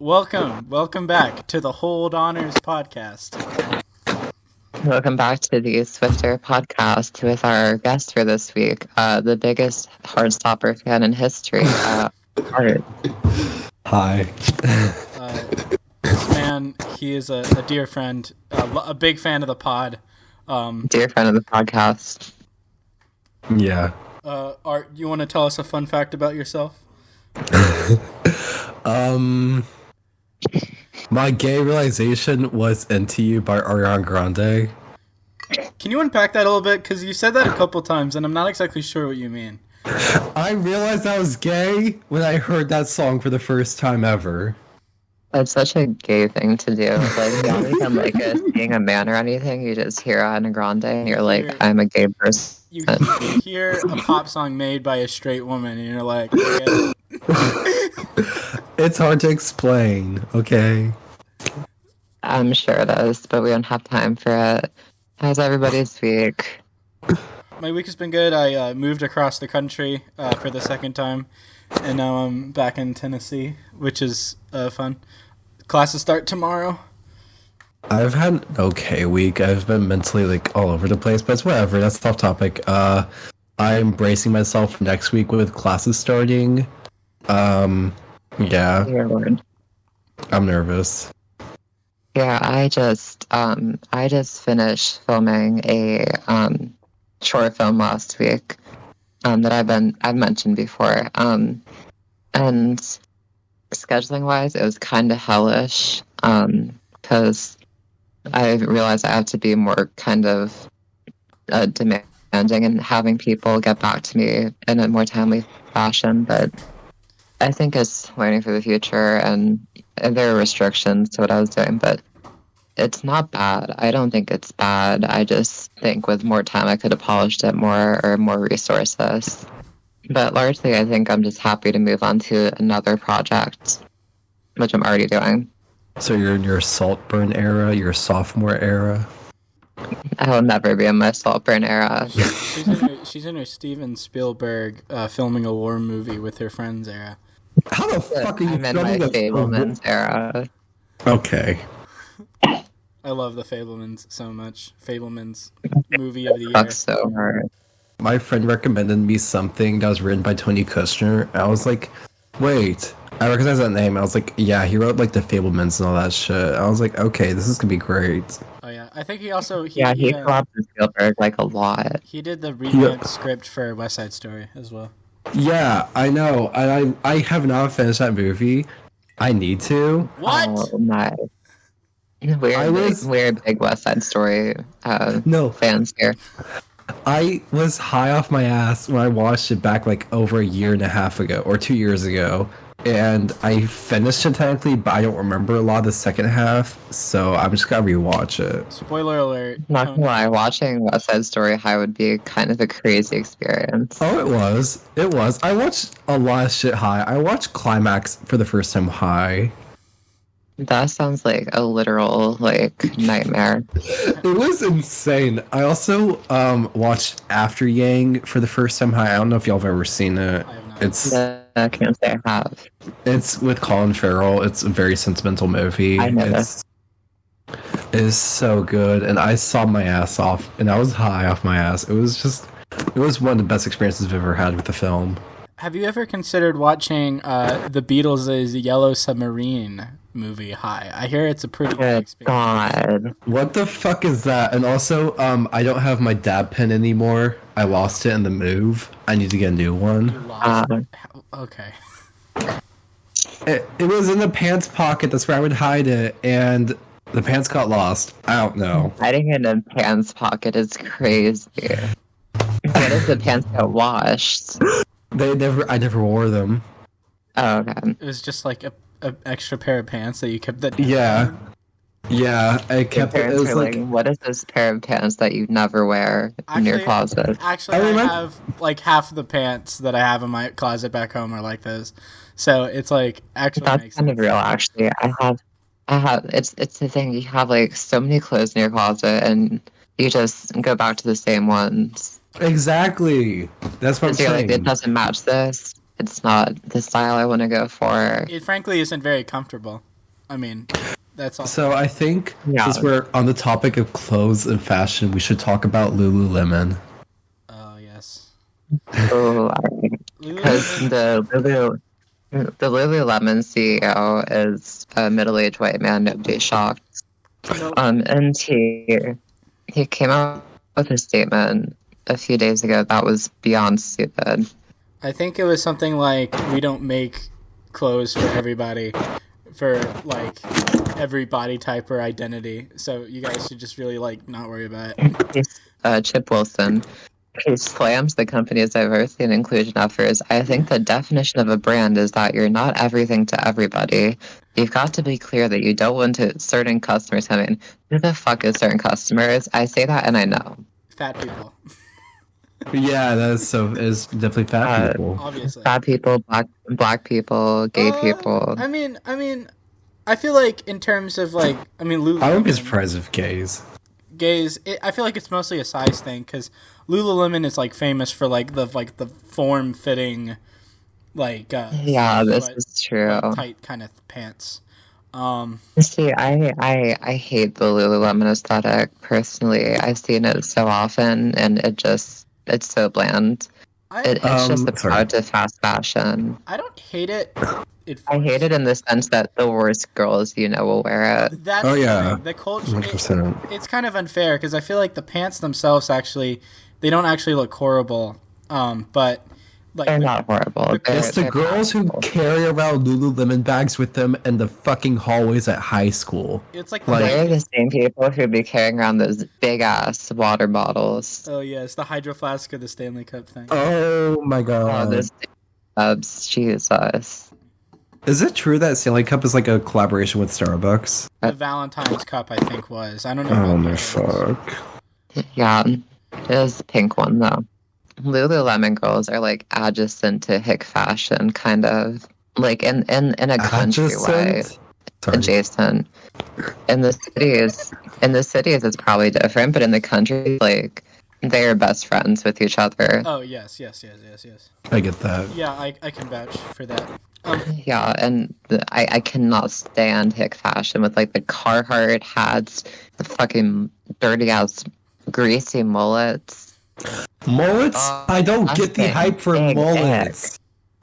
Welcome back to the Hold Honors podcast. Welcome back to the Swifter podcast with our guest for this week, the biggest Heartstopper fan in history, Art. Hi. This man, he is a dear friend, a big fan of the pod. Dear friend of the podcast. Yeah. Art, you want to tell us a fun fact about yourself? My gay realization was Into You by Ariana Grande. Can you unpack that a little bit? Because you said that a couple times, and I'm not exactly sure what you mean. I realized I was gay when I heard that song for the first time ever. It's such a gay thing to do. Like, not even like being a man or anything. You just hear Ariana Grande and you're like, I'm a gay person. You hear a pop song made by a straight woman, and you're like, okay. It's hard to explain, okay? I'm sure it is, but we don't have time for it. How's everybody's week? My week has been good. I moved across the country for the second time, and now I'm back in Tennessee, which is fun. Classes start tomorrow. I've had an okay week. I've been mentally all over the place, but it's whatever. That's a tough topic. I'm bracing myself for next week with classes starting. Yeah. I'm nervous. Yeah, I just finished filming a short film last week that I've mentioned before. And scheduling wise, it was kind of hellish because I realized I have to be more kind of demanding and having people get back to me in a more timely fashion. But I think it's learning for the future, and there are restrictions to what I was doing, but it's not bad. I don't think it's bad. I just think with more time I could have polished it more or more resources. But largely I think I'm just happy to move on to another project, which I'm already doing. So you're in your Saltburn era, your sophomore era? I will never be in my Saltburn era. She's in her Steven Spielberg filming a war movie with her friends era. How the fuck are you I'm in my Fablemans era. Okay. I love the Fablemans so much. Fablemans movie of the year. That's so hard. My friend recommended me something that was written by Tony Kushner. I was like, wait, I recognize that name. I was like, yeah, he wrote the Fablemans and all that shit. I was like, okay, this is gonna be great. Oh yeah, I think he also He collabed with Spielberg a lot. He did the revamped script for West Side Story as well. Yeah, I know. I have not finished that movie. I need to. What? Oh, nice. We're big West Side Story fans here. I was high off my ass when I watched it back over a year and a half ago or 2 years ago, and I finished it technically, but I don't remember a lot of the second half, so I'm just gonna rewatch it. Spoiler alert. Not gonna lie, watching West Side Story high would be kind of a crazy experience. Oh, it was. I watched a lot of shit high. I watched Climax for the first time high. That sounds like a literal nightmare. It was insane. I also watched After Yang for the first time high. I don't know if y'all have ever seen it. I can't say I have. It's with Colin Farrell. It's a very sentimental movie. I know this. It is so good, and I saw my ass off, and I was high off my ass. It was one of the best experiences I've ever had with the film. Have you ever considered watching the Beatles' Yellow Submarine movie high? I hear it's a pretty good experience. God. What the fuck is that? And also, I don't have my dab pen anymore. I lost it in the move. I need to get a new one. You lost it. Okay. It was in the pants pocket. That's where I would hide it, and the pants got lost. I don't know. Hiding in a pants pocket is crazy. What if the pants got washed? I never wore them. Oh, okay. It was just like a extra pair of pants that you kept that. Yeah, I kept it. It was what is this pair of pants that you never wear in your closet? Actually, I have half of the pants that I have in my closet back home are like those. So it's actually That's makes kind sense. of real, actually. I have. It's the thing. You have so many clothes in your closet, and you just go back to the same ones. Exactly. That's what I'm saying. It doesn't match this. it's not the style I want to go for. It frankly isn't very comfortable. I mean, that's all. So I think Yeah. since we're on the topic of clothes and fashion, we should talk about Lululemon. Oh yes. Oh, because the Lululemon CEO is a middle-aged white man. Nobody's shocked. Nope. And he came out with a statement a few days ago that was beyond stupid. I think it was something like, we don't make clothes for everybody, for like every body type or identity. So you guys should just really like not worry about it. Chip Wilson, he slams the company's diversity and inclusion efforts. I think the definition of a brand is that you're not everything to everybody. You've got to be clear that you don't want to certain customers coming. Who the fuck is certain customers? I say that and I know. Fat people, Yeah, that's is definitely fat people. obviously. Fat people, black people, gay people. I mean, I feel like in terms of like, I mean, I wouldn't be Lululemon, surprised if gays. gays. I feel like it's mostly a size thing because Lululemon is like famous for like the form fitting, like Yeah, this sweat- is true. like, tight kind of pants. See, I hate the Lululemon aesthetic personally. I've seen it so often, and it's so bland. It's just a sorry. product of fast fashion. I don't hate it. I hate it in the sense that the worst girls will wear it. That's Oh, the yeah. thing. The culture. 100%. It's kind of unfair because I feel like the pants themselves actually, they don't actually look horrible. But like They're not horrible. It's the They're girls who practical. carry around Lululemon bags with them in the fucking hallways at high school. it's like Like- They're the same people who be carrying around those big ass water bottles. oh yeah, it's the Hydro Flask or the Stanley Cup thing. Oh my Oh, god. those tubs, Jesus. Is it true that Stanley Cup is like a collaboration with Starbucks? The Valentine's Cup, I think, was. I don't know. about Oh the my others. fuck. Yeah, it is the pink one though. Lululemon girls are like adjacent to hick fashion, kind of like in a country way. Adjacent? Sorry. Adjacent. In the cities, it's probably different, but in the country, like they are best friends with each other. Oh yes. I get that. Yeah, I can vouch for that. Yeah, and I cannot stand hick fashion with like the Carhartt hats, the fucking dirty ass greasy mullets. Mullets? I don't get the Nothing. hype for Big mullets.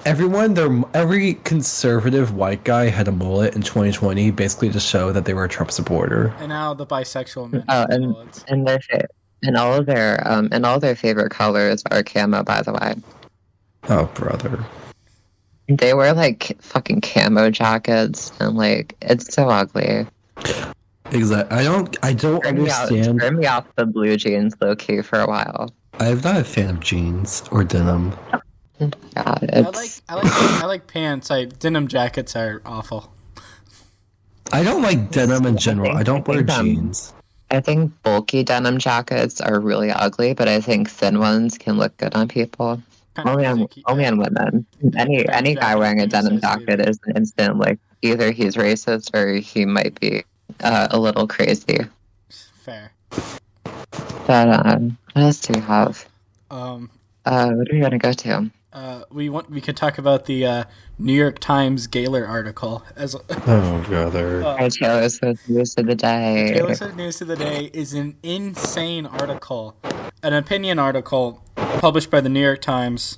Every conservative white guy had a mullet in 2020, basically to show that they were a Trump supporter. And now the bisexual men. Oh, have and bullets. and all of their favorite colors are camo, by the way. Oh, brother. They wear like fucking camo jackets, and like it's so ugly. Exactly. I don't understand. Turn me off the blue jeans low key for a while. I'm not a fan of jeans or denim. Yeah, it's I like pants. Denim jackets are awful. I don't like denim in general. I don't wear I think, jeans. I think bulky denim jackets are really ugly, but I think thin ones can look good on people. Kind Only of on music- women. Any guy wearing a denim jacket is an instant like either he's racist or he might be a little crazy. Fair. But what else do we have? Um, What do we want to go to? we could talk about the New York Times Gaylor article as Oh, brother. Our Taylor Swift news of the day. Taylor Swift News of the Day is an insane article, an opinion article published by the New York Times,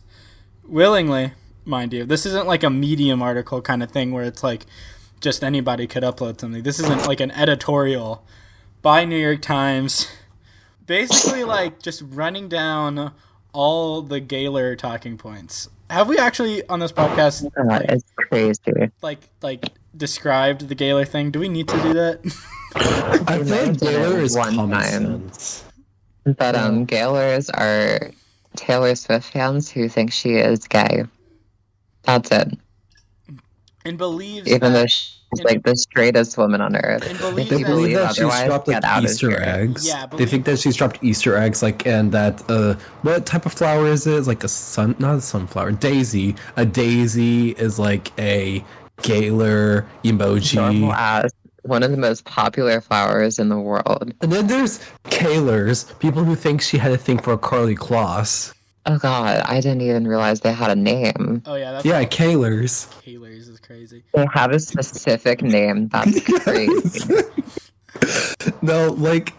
willingly, mind you. This isn't like a Medium article kind of thing where it's like just anybody could upload something. This isn't like an editorial by New York Times, basically like just running down all the Gaylor talking points. Have we actually on this podcast God, it's crazy. like described the Gaylor thing? Do we need to do that? I feel like Taylor is One common time. sense. But Gaylors are Taylor Swift fans who think she is gay. That's it. And believes Even though that, she's like the straightest woman on earth. and believes They that believe that she's otherwise, dropped get like out of Easter here. eggs. Yeah, They think that she's dropped Easter eggs, like, and that what type of flower is it? It's like not a sunflower, daisy. A daisy is like a Gaylor emoji. Normal ass. One of the most popular flowers in the world. And then there's Kaylors, people who think she had a thing for Carly Kloss. Oh god, I didn't even realize they had a name. Oh yeah, that's Yeah, Kaylers. Kaylers is crazy. They have a specific name. That's crazy. No, like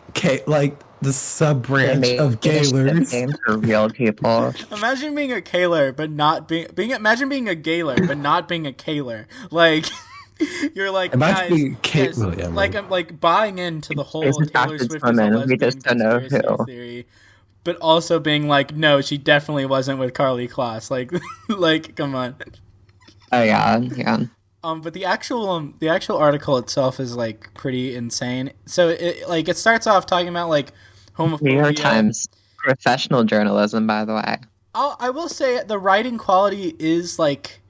the sub branch of Gaylers. Name for real people. Imagine being a Kaler, but not Imagine being a Gaylor, but not being a Kaler. Like, you're like, Imagine guys, being Kate yes, William. like I'm like buying into the whole This is Taylor backwards Swift is a woman. We lesbian just don't know conspiracy who. theory, but also being like, no, she definitely wasn't with Carly Kloss. Like, like, come on. Oh yeah. But the actual article itself is like pretty insane. So it starts off talking about like homophobia. New York Times, professional journalism, by the way. I will say the writing quality is like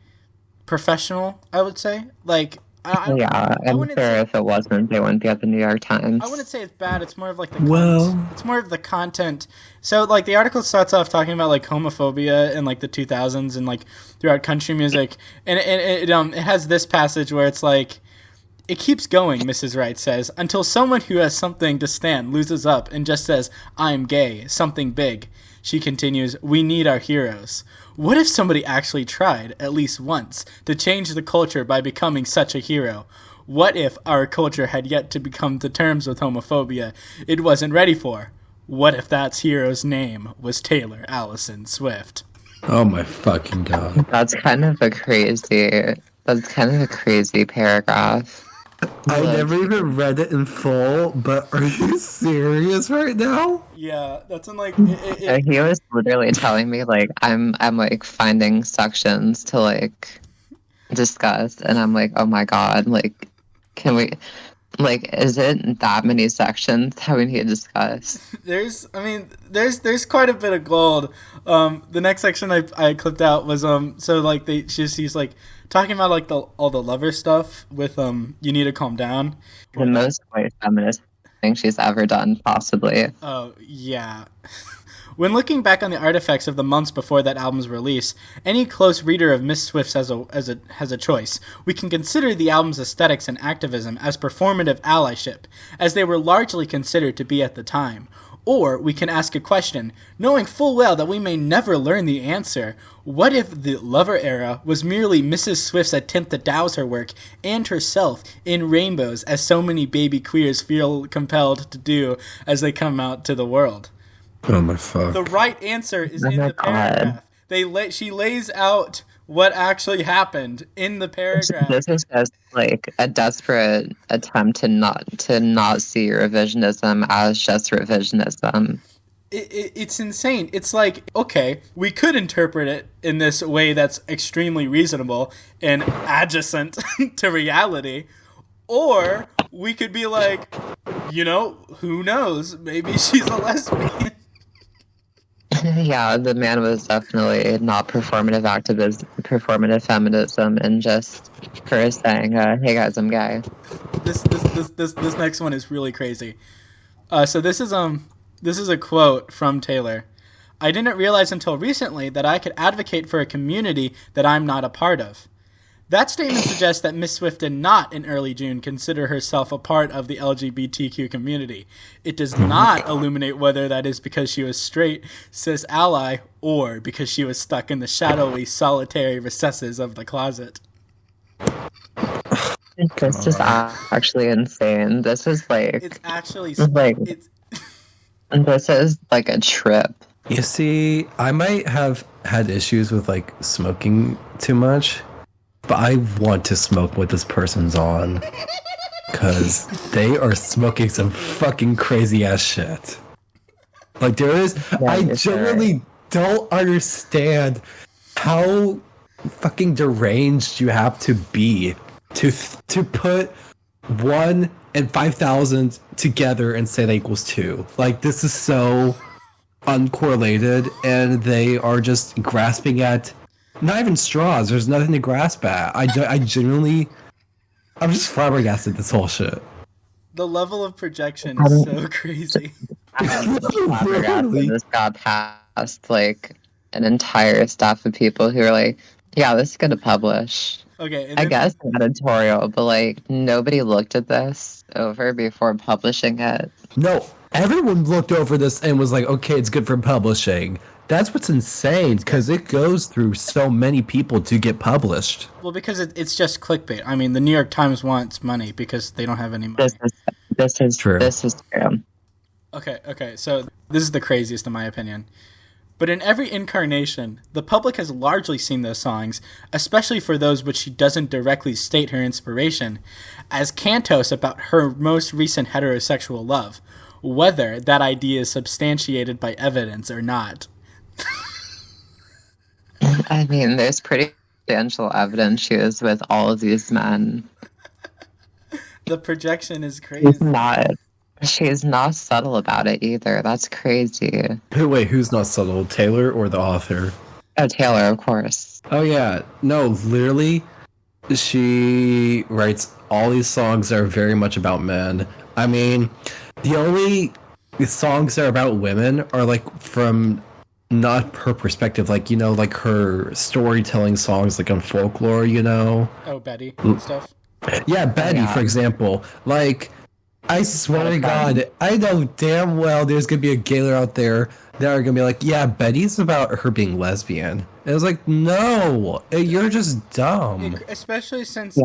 professional. I would say like I'm wouldn't sure say, if it wasn't, they wouldn't be at the New York Times. I wouldn't say it's bad. It's more of like it's more of the content. So like the article starts off talking about like homophobia in like the 2000s and like throughout country music, and it has this passage where it's like. It keeps going, Mrs. Wright says, until someone who has something to stand loses up and just says, I'm gay, something big. She continues, we need our heroes. What if somebody actually tried, at least once, to change the culture by becoming such a hero? What if our culture had yet to come to terms with homophobia it wasn't ready for? What if that hero's name was Taylor Allison Swift? Oh my fucking god. That's kind of a crazy paragraph. I never even read it in full, but are you serious right now? Yeah, that's in like He was literally telling me like I'm like finding sections to like discuss, and I'm like, oh my god, like can we like is it that many sections that we need to discuss? There's there's quite a bit of gold. The next section I clipped out was so like she's like talking about like all the lover stuff with you need to calm down. The most white feminist thing she's ever done, possibly. Oh yeah. When looking back on the artifacts of the months before that album's release, any close reader of Miss Swift's has a choice. We can consider the album's aesthetics and activism as performative allyship, as they were largely considered to be at the time. Or we can ask a question, knowing full well that we may never learn the answer. What if the Lover era was merely Mrs. Swift's attempt to douse her work and herself in rainbows, as so many baby queers feel compelled to do as they come out to the world? Oh my fuck. The right answer is in the paragraph. She lays out what actually happened in the paragraph. This is just like a desperate attempt to not see revisionism as just revisionism. It's insane. It's like, okay, we could interpret it in this way that's extremely reasonable and adjacent to reality, or we could be like, who knows? Maybe she's a lesbian. Yeah, the man was definitely not performative feminism, and just her saying, "Hey guys, I'm gay." This next one is really crazy. So this is a quote from Taylor. I didn't realize until recently that I could advocate for a community that I'm not a part of. That statement suggests that Miss Swift did not, in early June, consider herself a part of the LGBTQ community. It does not illuminate whether that is because she was straight, cis ally, or because she was stuck in the shadowy, solitary recesses of the closet. This is actually insane. This is like... It's actually... This is like a trip. You see, I might have had issues with like smoking too much. But I want to smoke what this person's on. Because they are smoking some fucking crazy ass shit. Like, I genuinely don't understand how fucking deranged you have to be to put 1 and 5,000 together and say that equals 2. Like, this is so uncorrelated, and they are just grasping at not even straws. There's nothing to grasp at. I genuinely, I'm just flabbergasted at this whole shit. The level of projection is so crazy. This got past like an entire staff of people who are like, yeah, this is gonna publish. Okay, I guess an editorial, but like nobody looked at this over before publishing it. No, everyone looked over this and was like, okay, it's good for publishing. That's what's insane, because it goes through so many people to get published. Well, because it's just clickbait. I mean, the New York Times wants money because they don't have any money. True. This is true. Okay, so this is the craziest in my opinion. But in every incarnation, the public has largely seen those songs, especially for those which she doesn't directly state her inspiration, as cantos about her most recent heterosexual love, whether that idea is substantiated by evidence or not. I mean, there's pretty substantial evidence she was with all of these men. The projection is crazy. She's not subtle about it either. That's crazy. Wait, who's not subtle? Taylor or the author? Oh, Taylor, of course. Oh yeah, no, literally, she writes all these songs that are very much about men. I mean, the only songs that are about women are like from not her perspective, like, you know, like her storytelling songs, like on folklore, you know. Oh, Betty and stuff. Yeah, Betty, for example. Like, I swear to God, I know damn well there's gonna be a gayer out there that are gonna be like, yeah, Betty's about her being lesbian. And it's like, no, you're just dumb. Especially since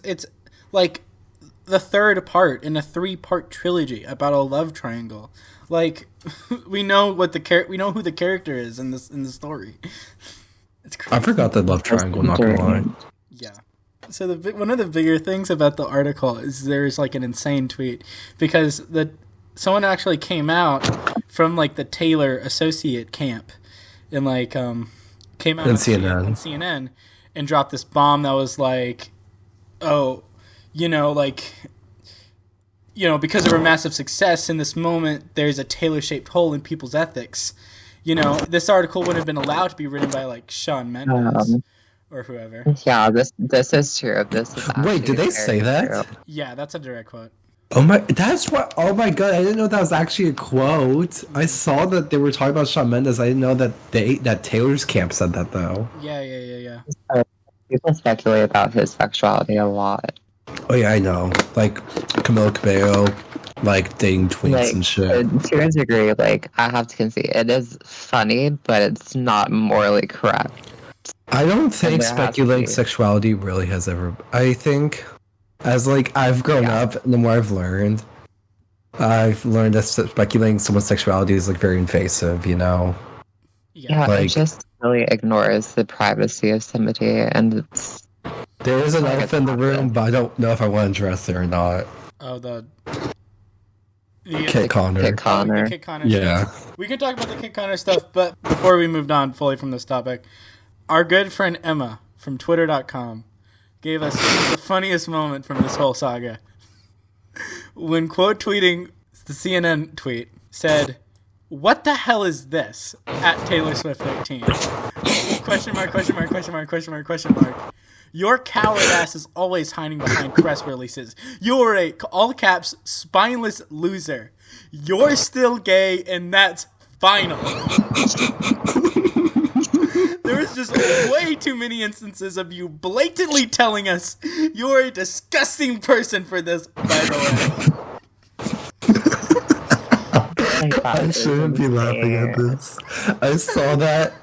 it's like the third part in a 3-part trilogy about a love triangle. Like, we know who the character is in the story. It's crazy. I forgot the love triangle. Not gonna lie. Yeah. So one of the bigger things about the article is there's like an insane tweet because someone actually came out from like the Taylor associate camp and like came out on CNN and dropped this bomb that was like, oh, because of her massive success in this moment, there's a Taylor-shaped hole in people's ethics. This article wouldn't have been allowed to be written by like Shawn Mendes. Or whoever. Yeah, this is true. Wait, did they say that? True. Yeah, that's a direct quote. Oh my God, I didn't know that was actually a quote. I saw that they were talking about Shawn Mendes. I didn't know that Taylor's camp said that though. Yeah. People speculate about his sexuality a lot. Oh yeah, I know. Like Camila Cabello, like dating twins and shit. To a degree, like I have to concede, it is funny, but it's not morally correct. I don't think speculating sexuality really has ever. I think, as like I've grown up, and the more I've learned that speculating someone's sexuality is like very invasive. Yeah, like, it just really ignores the privacy of somebody, and there is an elephant in the room, but I don't know if I want to address it or not. Oh, the Kit Connor. The Kit Connor. Yeah, stuff. We can talk about the Kit Connor stuff, but before we moved on fully from this topic. Our good friend Emma from Twitter.com gave us the funniest moment from this whole saga. When quote tweeting the CNN tweet said, "What the hell is this?" at Taylor Swift 13. Question mark. Your coward ass is always hiding behind press releases. You're a, all caps, spineless loser. You're still gay, and that's final. There is just way too many instances of you blatantly telling us you're a disgusting person for this, by the way. I shouldn't be laughing at this. I saw that.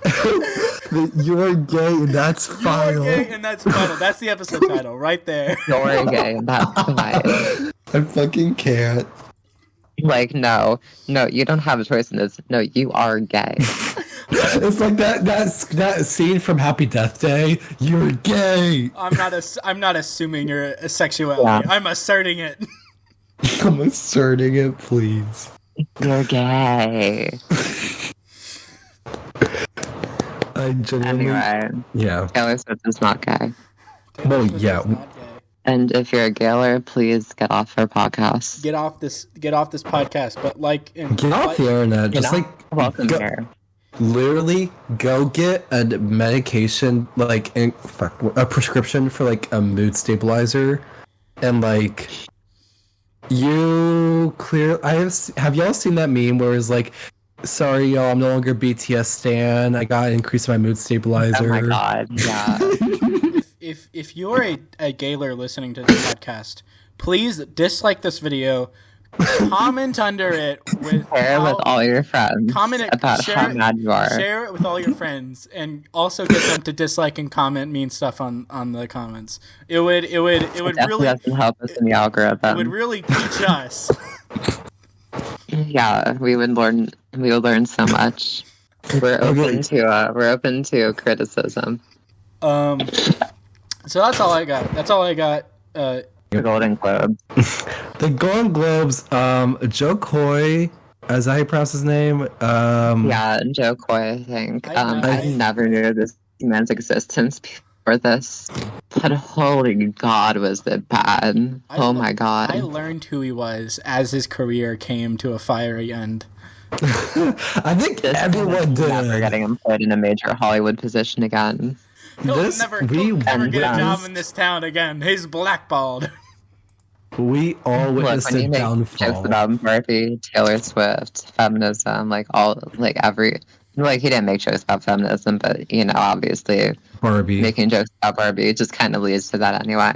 You're gay and that's final. You're gay and that's final. That's the episode title right there. You're gay and that's final. I fucking can't. Like, no, you don't have a choice in this. No, you are gay. It's like that scene from Happy Death Day. You're gay. I'm not assuming your sexuality. Yeah. I'm asserting it. I'm asserting it, please. You're gay. I genuinely. Anyway, yeah. Taylor Swift is not gay. Well, yeah. And if you're a gayer, please get off our podcast. Get off this podcast. But get off the internet. Just welcome here. Literally, go get a medication, like a prescription for like a mood stabilizer, and like you clear. Have y'all seen that meme where it's like, "Sorry, y'all, I'm no longer BTS stan. I got to increase my mood stabilizer." Oh my god, yeah. If you're a gayer listening to this podcast, please dislike this video, comment under it with Share with all your friends comment it, about how mad you are. Share it with all your friends, and also get them to dislike and comment mean stuff on the comments. It would Definitely really doesn't help us in the algorithm. it would really teach us. Yeah, we would learn so much. We're open to criticism. So that's all I got. The Golden Globe. The Golden Globes, Joe Coy, as I pronounce his name. Yeah, Joe Coy, I think. I never knew this man's existence before this. But holy God, was it bad. My God. I learned who he was as his career came to a fiery end. I think everyone did. Never getting employed in a major Hollywood position again. He'll never get a job in this town again. He's blackballed. We all witnessed a downfall. Jokes about Barbie, Taylor Swift, feminism, he didn't make jokes about feminism, but obviously Barbie. Making jokes about Barbie just kind of leads to that anyway.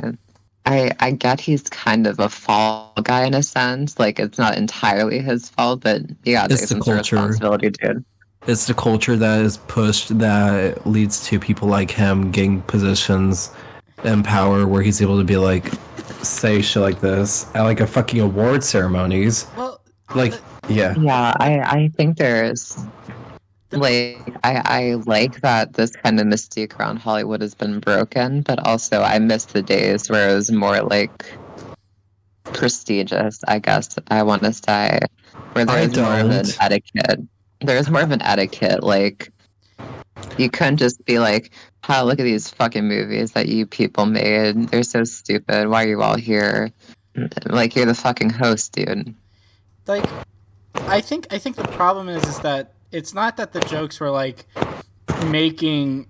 I get he's kind of a fall guy in a sense. It's not entirely his fault, but you gotta take some sort of responsibility, dude. It's the culture that is pushed that leads to people like him getting positions and power where he's able to be say shit like this at a fucking award ceremonies. Well, yeah. Yeah, I think there's I like that this kind of mystique around Hollywood has been broken, but also I miss the days where it was more prestigious, I guess I want to say, where there's more of an etiquette. There's more of an etiquette, you couldn't just be look at these fucking movies that you people made. They're so stupid. Why are you all here? You're the fucking host, dude. I think the problem is that it's not that the jokes were making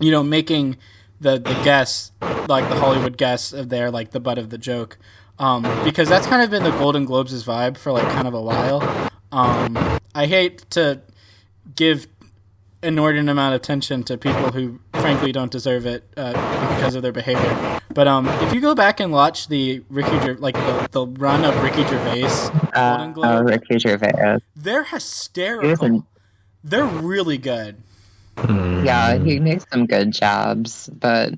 making the guests, the Hollywood guests of there the butt of the joke. Because that's kind of been the Golden Globes' vibe for kind of a while. I hate to give inordinate amount of attention to people who frankly don't deserve it because of their behavior. But if you go back and watch the the run of Ricky Gervais Golden Globe, Ricky Gervais, they're hysterical. They're really good. Yeah, he makes some good jobs, but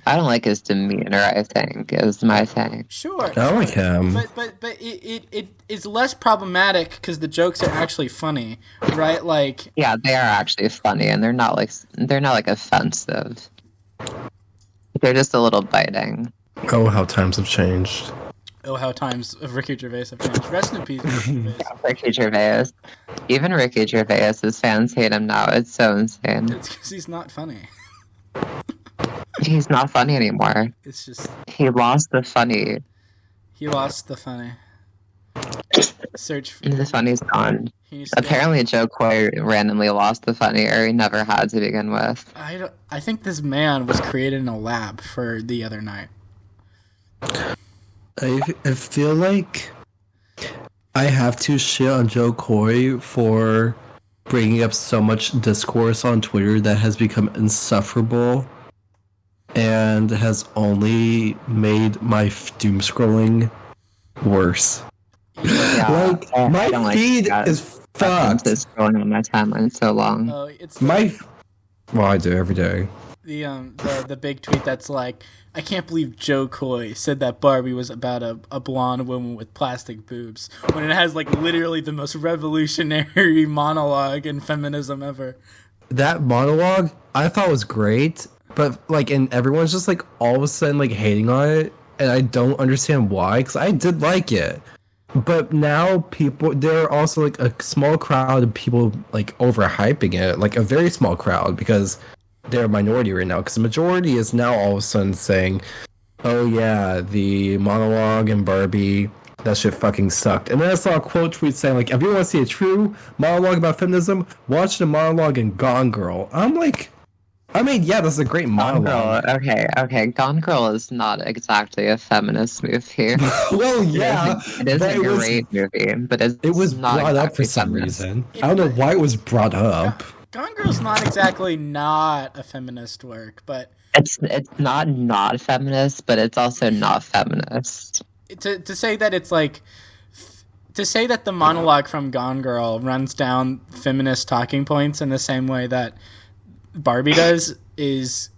I don't like his demeanor, I think, is my thing. Sure. I like him. But it is less problematic because the jokes are actually funny, right? Yeah, they are actually funny, and they're not offensive. They're just a little biting. Oh, how times have changed. Oh, how times of Ricky Gervais have changed. Rest in peace, Ricky Gervais. Ricky Gervais. Even Ricky Gervais's fans hate him now. It's so insane. It's because he's not funny. He's not funny anymore. It's just... He lost the funny. He lost the funny. Search for... The funny's gone. Apparently Joe Coy randomly lost the funny, or he never had to begin with. I think this man was created in a lab for the other night. I feel like I have to shit on Joe Coy for bringing up so much discourse on Twitter that has become insufferable and has only made my doom scrolling worse. Yeah, my feed is fucked. It's scrolling on my timeline so long. Well, I do every day. The big tweet that's I can't believe Joe Coy said that Barbie was about a blonde woman with plastic boobs when it has literally the most revolutionary monologue in feminism ever. That monologue I thought was great, but and everyone's just all of a sudden hating on it, and I don't understand why, because I did like it. But now there are also a small crowd of people overhyping it, a very small crowd, because they're a minority right now, because the majority is now all of a sudden saying, oh yeah, the monologue in Barbie, that shit fucking sucked. And then I saw a quote tweet saying if you want to see a true monologue about feminism, watch the monologue in Gone Girl. I'm yeah, that's a great monologue. Okay. Gone Girl is not exactly a feminist movie. Well, yeah. It is a great movie, but it was not brought up for some reason. I don't know why it was brought up. Gone Girl's not exactly not a feminist work, but... It's not feminist, but it's also not feminist. to say that it's like to say that the monologue from Gone Girl runs down feminist talking points in the same way that Barbie does is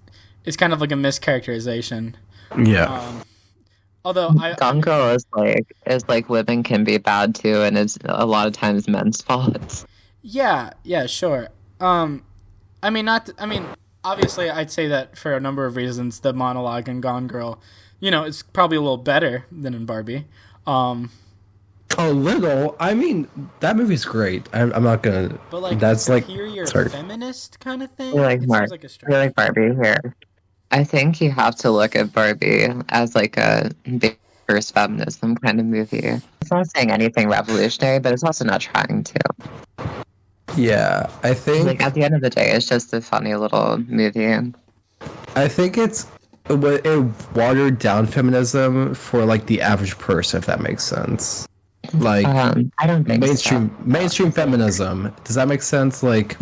kind of like a mischaracterization. Yeah. Although Gone Girl is like women can be bad too, and it's a lot of times men's faults. yeah, sure. Obviously, I'd say that for a number of reasons, the monologue in Gone Girl, it's probably a little better than in Barbie. A little. I mean, that movie's great. I'm not gonna. But like That's like. superior Sorry. feminist kind of thing. You're like It Mark. seems like a stretch. You're like Barbie here. I think you have to look at Barbie as like a big first feminism kind of movie. It's not saying anything revolutionary, but it's also not trying to. Yeah, I think. Like at the end of the day, it's just a funny little movie. I think it watered down feminism for like the average person, if that makes sense. Like I don't think mainstream feminism. Does that make sense? Like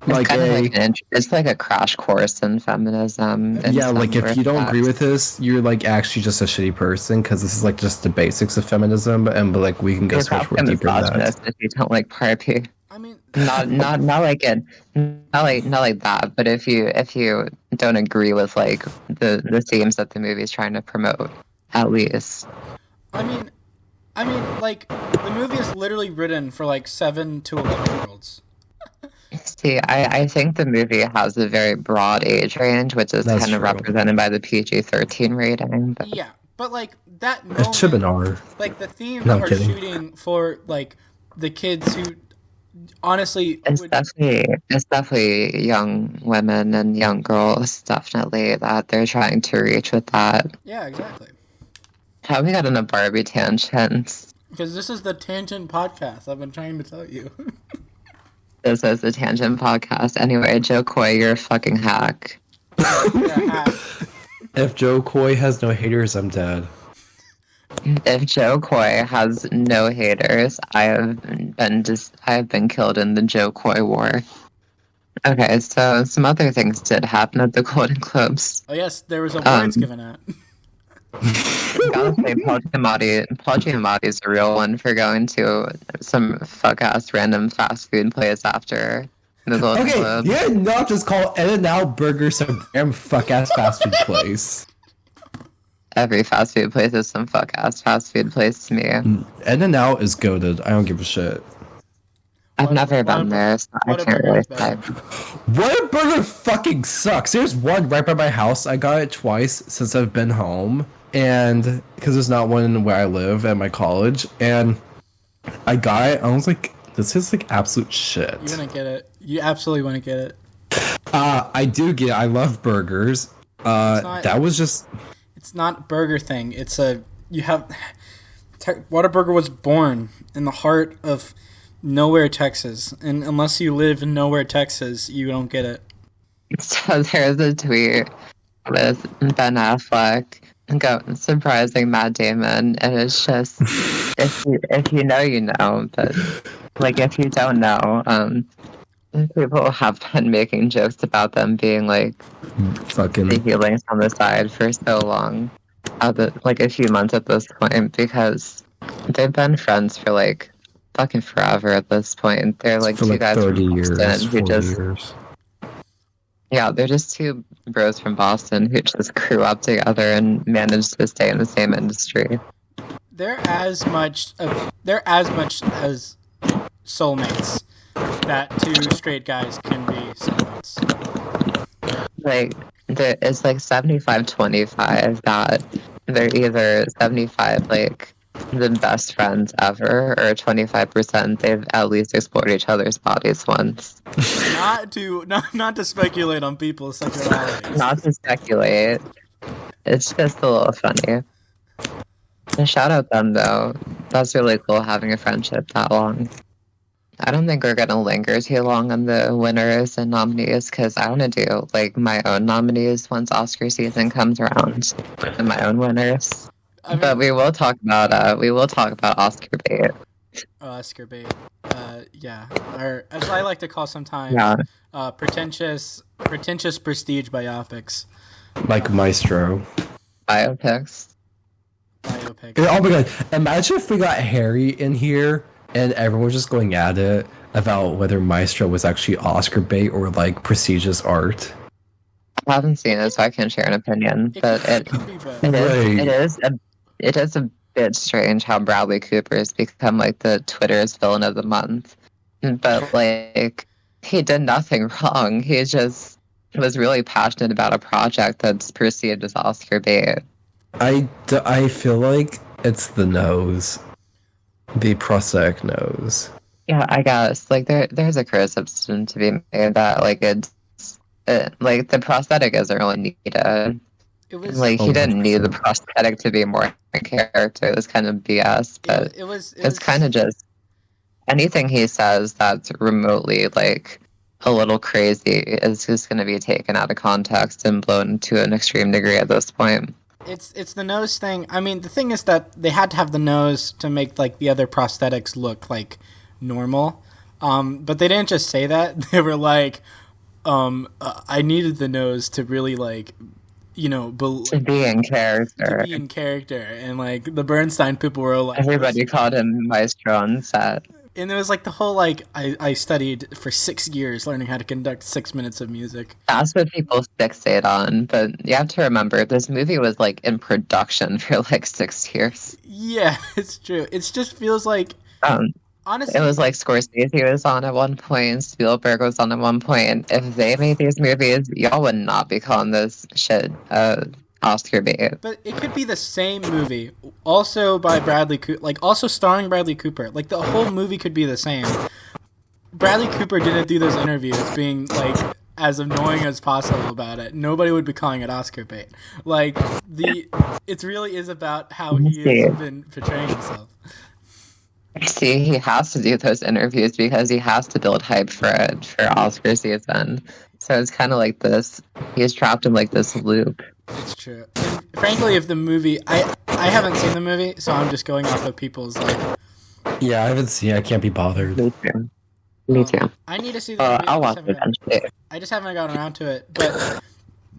it's like a crash course in feminism. Yeah, like if you don't agree with this, you're like actually just a shitty person because this is like just the basics of feminism, and but like we can go so much more deeper than that. If you don't like Barbie, I mean, not like that. But if you don't agree with like the themes that the movie is trying to promote, at least. I mean, like the movie is literally written for like 7 to 11-year-olds. See, I think the movie has a very broad age range, which is kind of represented by the PG-13 rating. But... Yeah, but like that moment, it should have been R. Like the theme that we're shooting for, like the kids who, honestly, it's definitely young women and young girls, definitely that they're trying to reach with that. Yeah, exactly. How we got on a Barbie tangent? Because this is the Tangent Podcast. I've been trying to tell you. This is the Tangent Podcast. Anyway, Joe Coy, you're a fucking hack. If Joe Coy has no haters, I'm dead. If Joe Coy has no haters, I have been killed in the Joe Coy war. Okay, so some other things did happen at the Golden Globes. Oh yes, there was awards given out. Gotta say, Paul Giamatti is a real one for going to some fuck-ass random fast food place after the Golden Globe. Yeah, not just call In-N-Out Burger some damn fuck-ass fast food place. Every fast food place is some fuck-ass fast food place to me. In-N-Out is goated. I don't give a shit. I've never been there, so I can't really say. Whataburger fucking sucks. There's one right by my house. I got it twice since I've been home. And because there's not one where I live at my college, and I got it, I was like, this is like absolute shit. You're gonna get it. You absolutely want to get it. I do get it. I love burgers. That was just... It's not burger thing. It's Whataburger was born in the heart of nowhere, Texas. And unless you live in nowhere, Texas, you don't get it. So there's a tweet with Ben Affleck surprising Matt Damon, and it's just if you know, you know, but like if you don't know, people have been making jokes about them being like fucking the healings on the side for so long, like a few months at this point, because they've been friends for like fucking forever at this point. They're like for two like guys 30 from years, Boston who 40 just years. Yeah, they're just two bros from Boston who just grew up together and managed to stay in the same industry. They're as much as soulmates that two straight guys can be soulmates. Like, it's like 75-25 that they're either 75 like the best friends ever, or 25% they've at least explored each other's bodies once. Not to speculate on people's sexualities. Not to speculate. It's just a little funny. And shout out them though. That's really cool having a friendship that long. I don't think we're gonna linger too long on the winners and nominees, because I want to do like my own nominees once Oscar season comes around, and my own winners. But we will talk about Oscar bait. Oscar bait. Yeah. Or as I like to call sometimes, pretentious prestige biopics. Like Maestro. Biopics. biopic. Oh my god! Imagine if we got Harry in here and everyone was just going at it about whether Maestro was actually Oscar bait or like prestigious art. I haven't seen it, so I can't share an opinion. But It could be both. it is a bit strange how Bradley Cooper has become like the Twitter's villain of the month. But like, he did nothing wrong. He just was really passionate about a project that's perceived as Oscar bait. I feel like it's the nose, the prosthetic nose. Yeah, I guess like there's a criticism to be made that like like the prosthetic isn't really needed. It was Like he didn't need the prosthetic to be more in character. It was kind of BS, but it's kind of just anything he says that's remotely like a little crazy is just going to be taken out of context and blown to an extreme degree at this point. It's the nose thing. I mean, the thing is that they had to have the nose to make like the other prosthetics look like normal. But they didn't just say that. They were like, I needed the nose to really like, To be in character. To be in character, and like the Bernstein people were like, everybody called him Maestro on set. And it was like the whole like I studied for 6 years learning how to conduct 6 minutes of music. That's what people fixate on, but you have to remember this movie was like in production for like 6 years. Yeah, it's true. It just feels like honestly, it was like Scorsese was on at one point, Spielberg was on at one point. If they made these movies, y'all would not be calling this shit Oscar bait. But it could be the same movie, also by Bradley Cooper, like also starring Bradley Cooper. Like the whole movie could be the same. Bradley Cooper didn't do those interviews being like as annoying as possible about it. Nobody would be calling it Oscar bait. Like it really is about how he has been portraying himself. See, he has to do those interviews because he has to build hype for it for Oscar season. So it's kind of like this. He's trapped in like this loop. It's true. And frankly, if the movie, I haven't seen the movie, so I'm just going off of people's like. Yeah, I haven't seen. I can't be bothered. Me too. I need to see the movie. I'll watch it eventually. I just haven't gotten around to it, but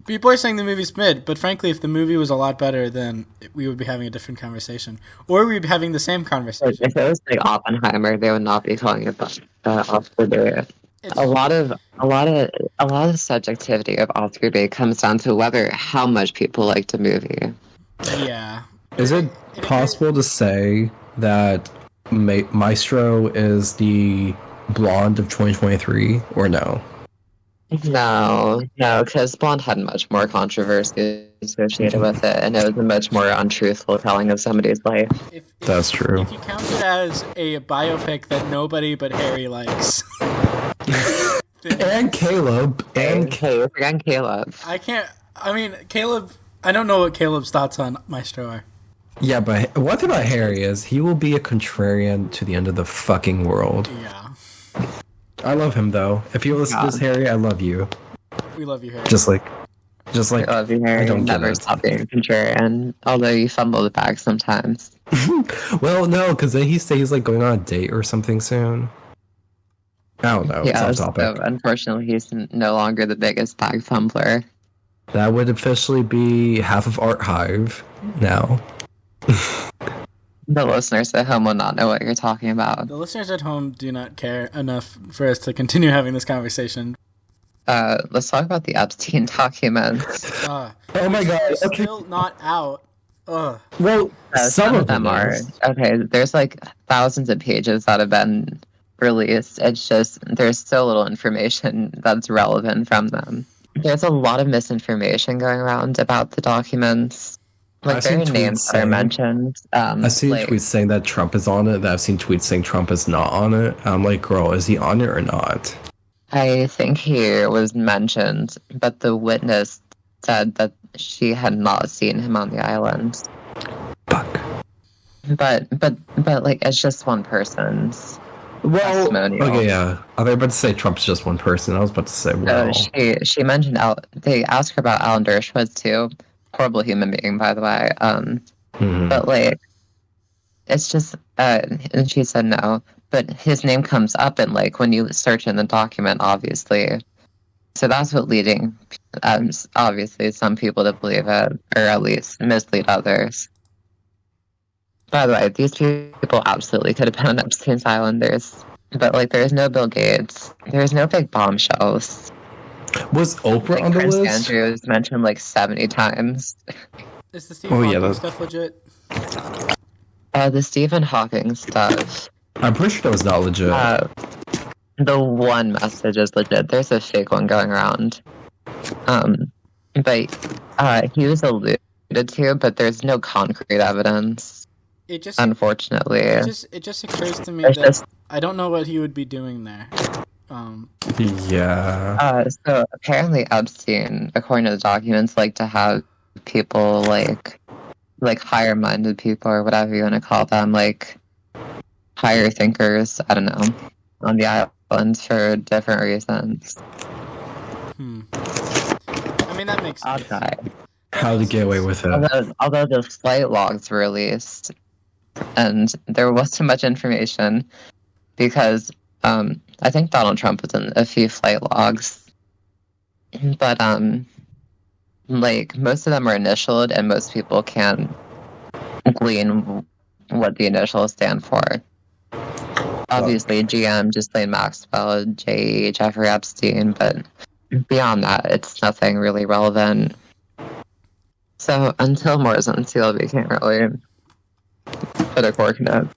people are saying the movie's mid. But frankly, if the movie was a lot better, then we would be having a different conversation, or we'd be having the same conversation. If it was like Oppenheimer, they would not be calling it Oscar bait. A lot of the subjectivity of Oscar bait comes down to whether how much people liked a movie. Yeah. Is it possible to say that Maestro is the Blonde of 2023, or no? No, because Blonde had much more controversy associated with it, and it was a much more untruthful telling of somebody's life. That's true. If you count it as a biopic that nobody but Harry likes. And Caleb. And Caleb. Caleb, I don't know what Caleb's thoughts on Maestro are. Yeah, but one thing about Harry is he will be a contrarian to the end of the fucking world. Yeah. I love him though. If you listen to this, Harry, I love you. We love you, Harry. Just like I love you, Harry. I don't never stop being a contrarian, although you fumble the bag sometimes. Well, no, because then he says he's like going on a date or something soon. I don't know. Yeah, it's off topic. So unfortunately, he's no longer the biggest bag fumbler. That would officially be half of Art Hive now. The listeners at home will not know what you're talking about. The listeners at home do not care enough for us to continue having this conversation. Let's talk about the Epstein documents. Oh my god! They're still not out. Ugh. Well, some of them are. Okay, there's like thousands of pages that have been released. It's just there's so little information that's relevant from them. There's a lot of misinformation going around about the documents. Like there are names that are mentioned. I've seen tweets saying that Trump is on it. I've seen tweets saying Trump is not on it. I'm like, girl, is he on it or not? I think he was mentioned, but the witness said that she had not seen him on the island. Fuck. But like it's just one person's. Well, okay, yeah. I was about to say Trump's just one person. I was about to say, well. She mentioned they asked her about Alan Dershowitz too. Horrible human being, by the way. But like, it's just, and she said no. But his name comes up in like when you search in the document, obviously. So that's what leading, obviously, some people to believe it, or at least mislead others. By the way, these people absolutely could have been on Epstein's Island. But like, there's no Bill Gates. There's no big bombshells. Was Oprah Like on the Prince list? Andrew is mentioned like 70 times. Is the Steve Oh, yeah, Hawking that's- stuff legit? The Stephen Hawking stuff. I'm pretty sure that was not legit. The one message is legit. There's a fake one going around. But he was alluded to, but there's no concrete evidence. It just Unfortunately, it just occurs to me It's that just- I don't know what he would be doing there. Yeah. So apparently Epstein, according to the documents, like to have people like higher-minded people or whatever you want to call them, like higher thinkers, I don't know, on the island for different reasons. I mean, that makes I'll sense. die. How to get away with it. Although the flight logs were released, and there wasn't much information because I think Donald Trump was in a few flight logs, but like most of them are initialed, and most people can glean what the initials stand for. Obviously, GM, Ghislaine Maxwell, J. Jeffrey Epstein, but beyond that, it's nothing really relevant. So until more is unsealed, we can't really put a cork in it.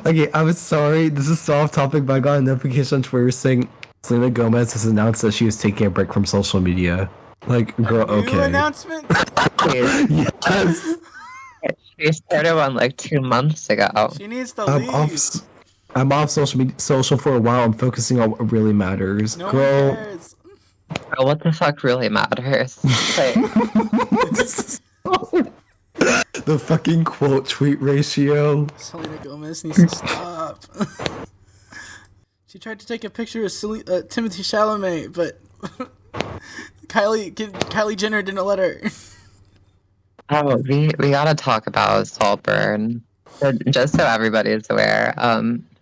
Okay, I'm sorry. This is so off topic, but I got a notification on Twitter saying Selena Gomez has announced that she is taking a break from social media. Like, girl, New okay. announcement? Yes. She started one like 2 months ago. She needs to I'm leave. I'm off social for a while. I'm focusing on what really matters. No Girl. one cares. Girl, what the fuck really matters? Like, The fucking quote tweet ratio. Selena Gomez needs to stop. She tried to take a picture of Timothy Chalamet, but Kylie Jenner didn't let her. oh, we gotta talk about Saltburn. Just so everybody is aware,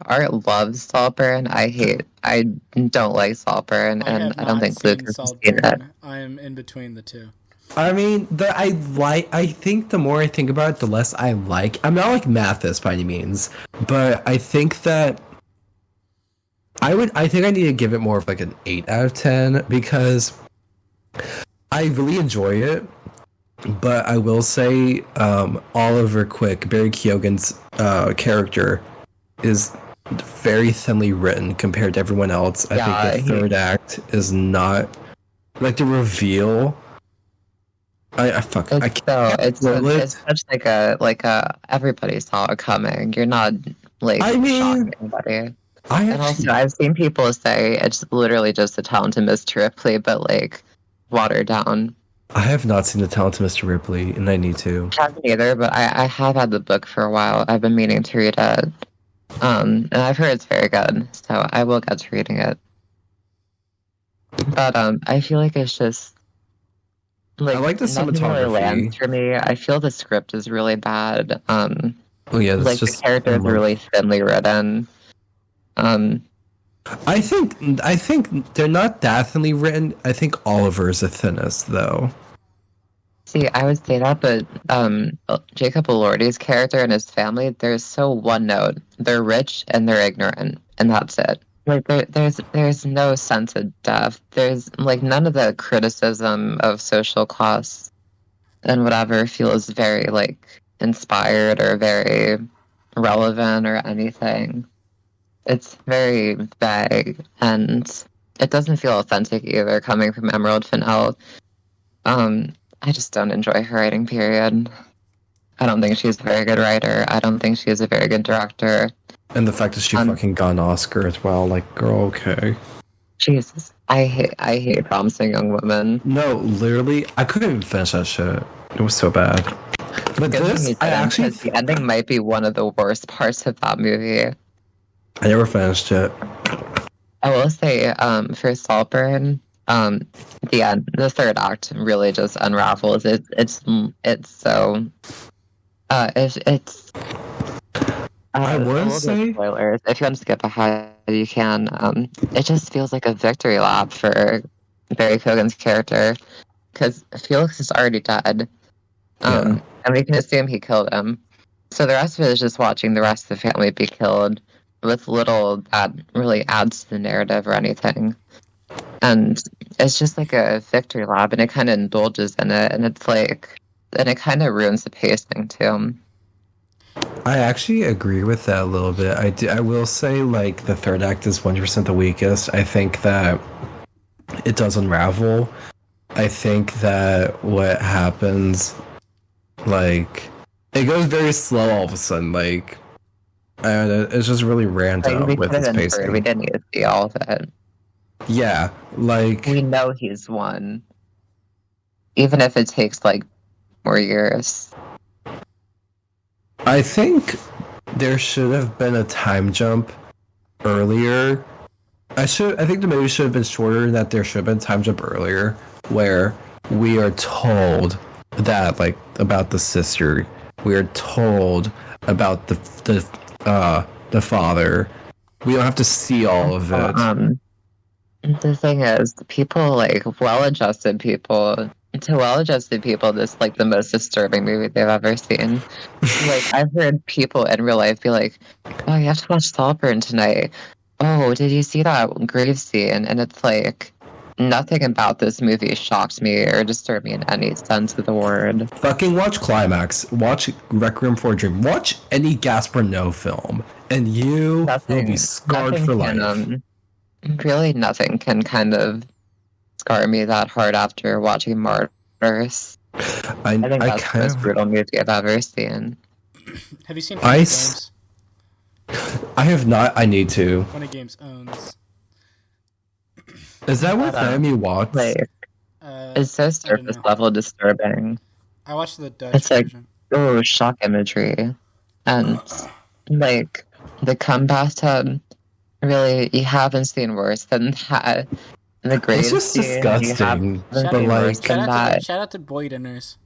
Art loves Saltburn. I don't like Saltburn, and I don't think Luke has seen it. I am in between the two. I mean, I think the more I think about it, the less I like. I'm not like Mathis by any means, but I think that I think I need to give it more of like an 8 out of 10 because I really enjoy it. But I will say, Oliver Quick, Barry Keoghan's character, is very thinly written compared to everyone else. I think the third act is not like the reveal. I can't. It's such like a everybody saw it coming. You're not like shocking anybody. And also, I've seen people say it's literally just a talented Mr. Ripley, but like watered down. I have not seen The Talented Mr. Ripley, and I need to. I haven't either, but I have had the book for a while. I've been meaning to read it. And I've heard it's very good, so I will get to reading it. But I feel like it's just like I like the nothing really cinematography. lands for me. I feel the script is really bad. Oh yeah, that's Like just the characters are really thinly written. I think they're not that thinly written. I think Oliver is the thinnest, though. See, I would say that, but Jacob Elordi's character and his family, they're so one note. They're rich and they're ignorant, and that's it. Like there's no sense of depth. There's like none of the criticism of social class and whatever feels very like inspired or very relevant or anything. It's very vague and it doesn't feel authentic either coming from Emerald Fennell. I just don't enjoy her writing, period. I don't think she's a very good writer. I don't think she's a very good director. And the fact that she fucking got an Oscar as well, like, girl, okay. Jesus. I hate Promising Young Woman. No, literally, I couldn't even finish that shit. It was so bad. But this, I actually... The ending might be one of the worst parts of that movie. I never finished it. I will say, for Saltburn, the end, the third act really just unravels. It's so, it's. I want to say spoilers. If you want to skip ahead, you can. It just feels like a victory lap for Barry Keoghan's character because Felix is already dead, and we can assume he killed him. So the rest of it is just watching the rest of the family be killed with little that really adds to the narrative or anything. And it's just like a victory lap, and it kind of indulges in it, and it's like, and it kind of ruins the pacing too. I actually agree with that a little bit. I will say, like, the third act is 100% the weakest. I think that it does unravel. I think that what happens, like, it goes very slow all of a sudden. Like, it's just really Like, random we with could its have inferred, we pacing. didn't need to see all of it. Yeah, like, We know he's won, even if it takes like more years. I think there should have been a time jump earlier. I think the movie should have been shorter, and that there should have been a time jump earlier where we are told that, like, about the sister. We are told about the father. We don't have to see all of it. The thing is, people, like, well-adjusted people, to well-adjusted people, this is like the most disturbing movie they've ever seen. Like, I've heard people in real life be like, "Oh, you have to watch Saltburn tonight. Oh, did you see that grave scene?" And it's like, nothing about this movie shocked me or disturbed me in any sense of the word. Fucking watch Climax. Watch Requiem for a Dream. Watch any Gaspar Noé film, and you will be scarred for life. Really, nothing can kind of scar me that hard after watching Martyrs. I think that's the most brutal movie I've ever seen. Have you seen Funny Games? I have not. I need to. Funny Games owns. Is that what Naomi Watts? Like, it's so surface level disturbing. I watched the Dutch version. Like, oh, shock imagery. And, like, the cum bathtub, really, you haven't seen worse than that. The grave It's just disgusting. Shout out to boy dinners.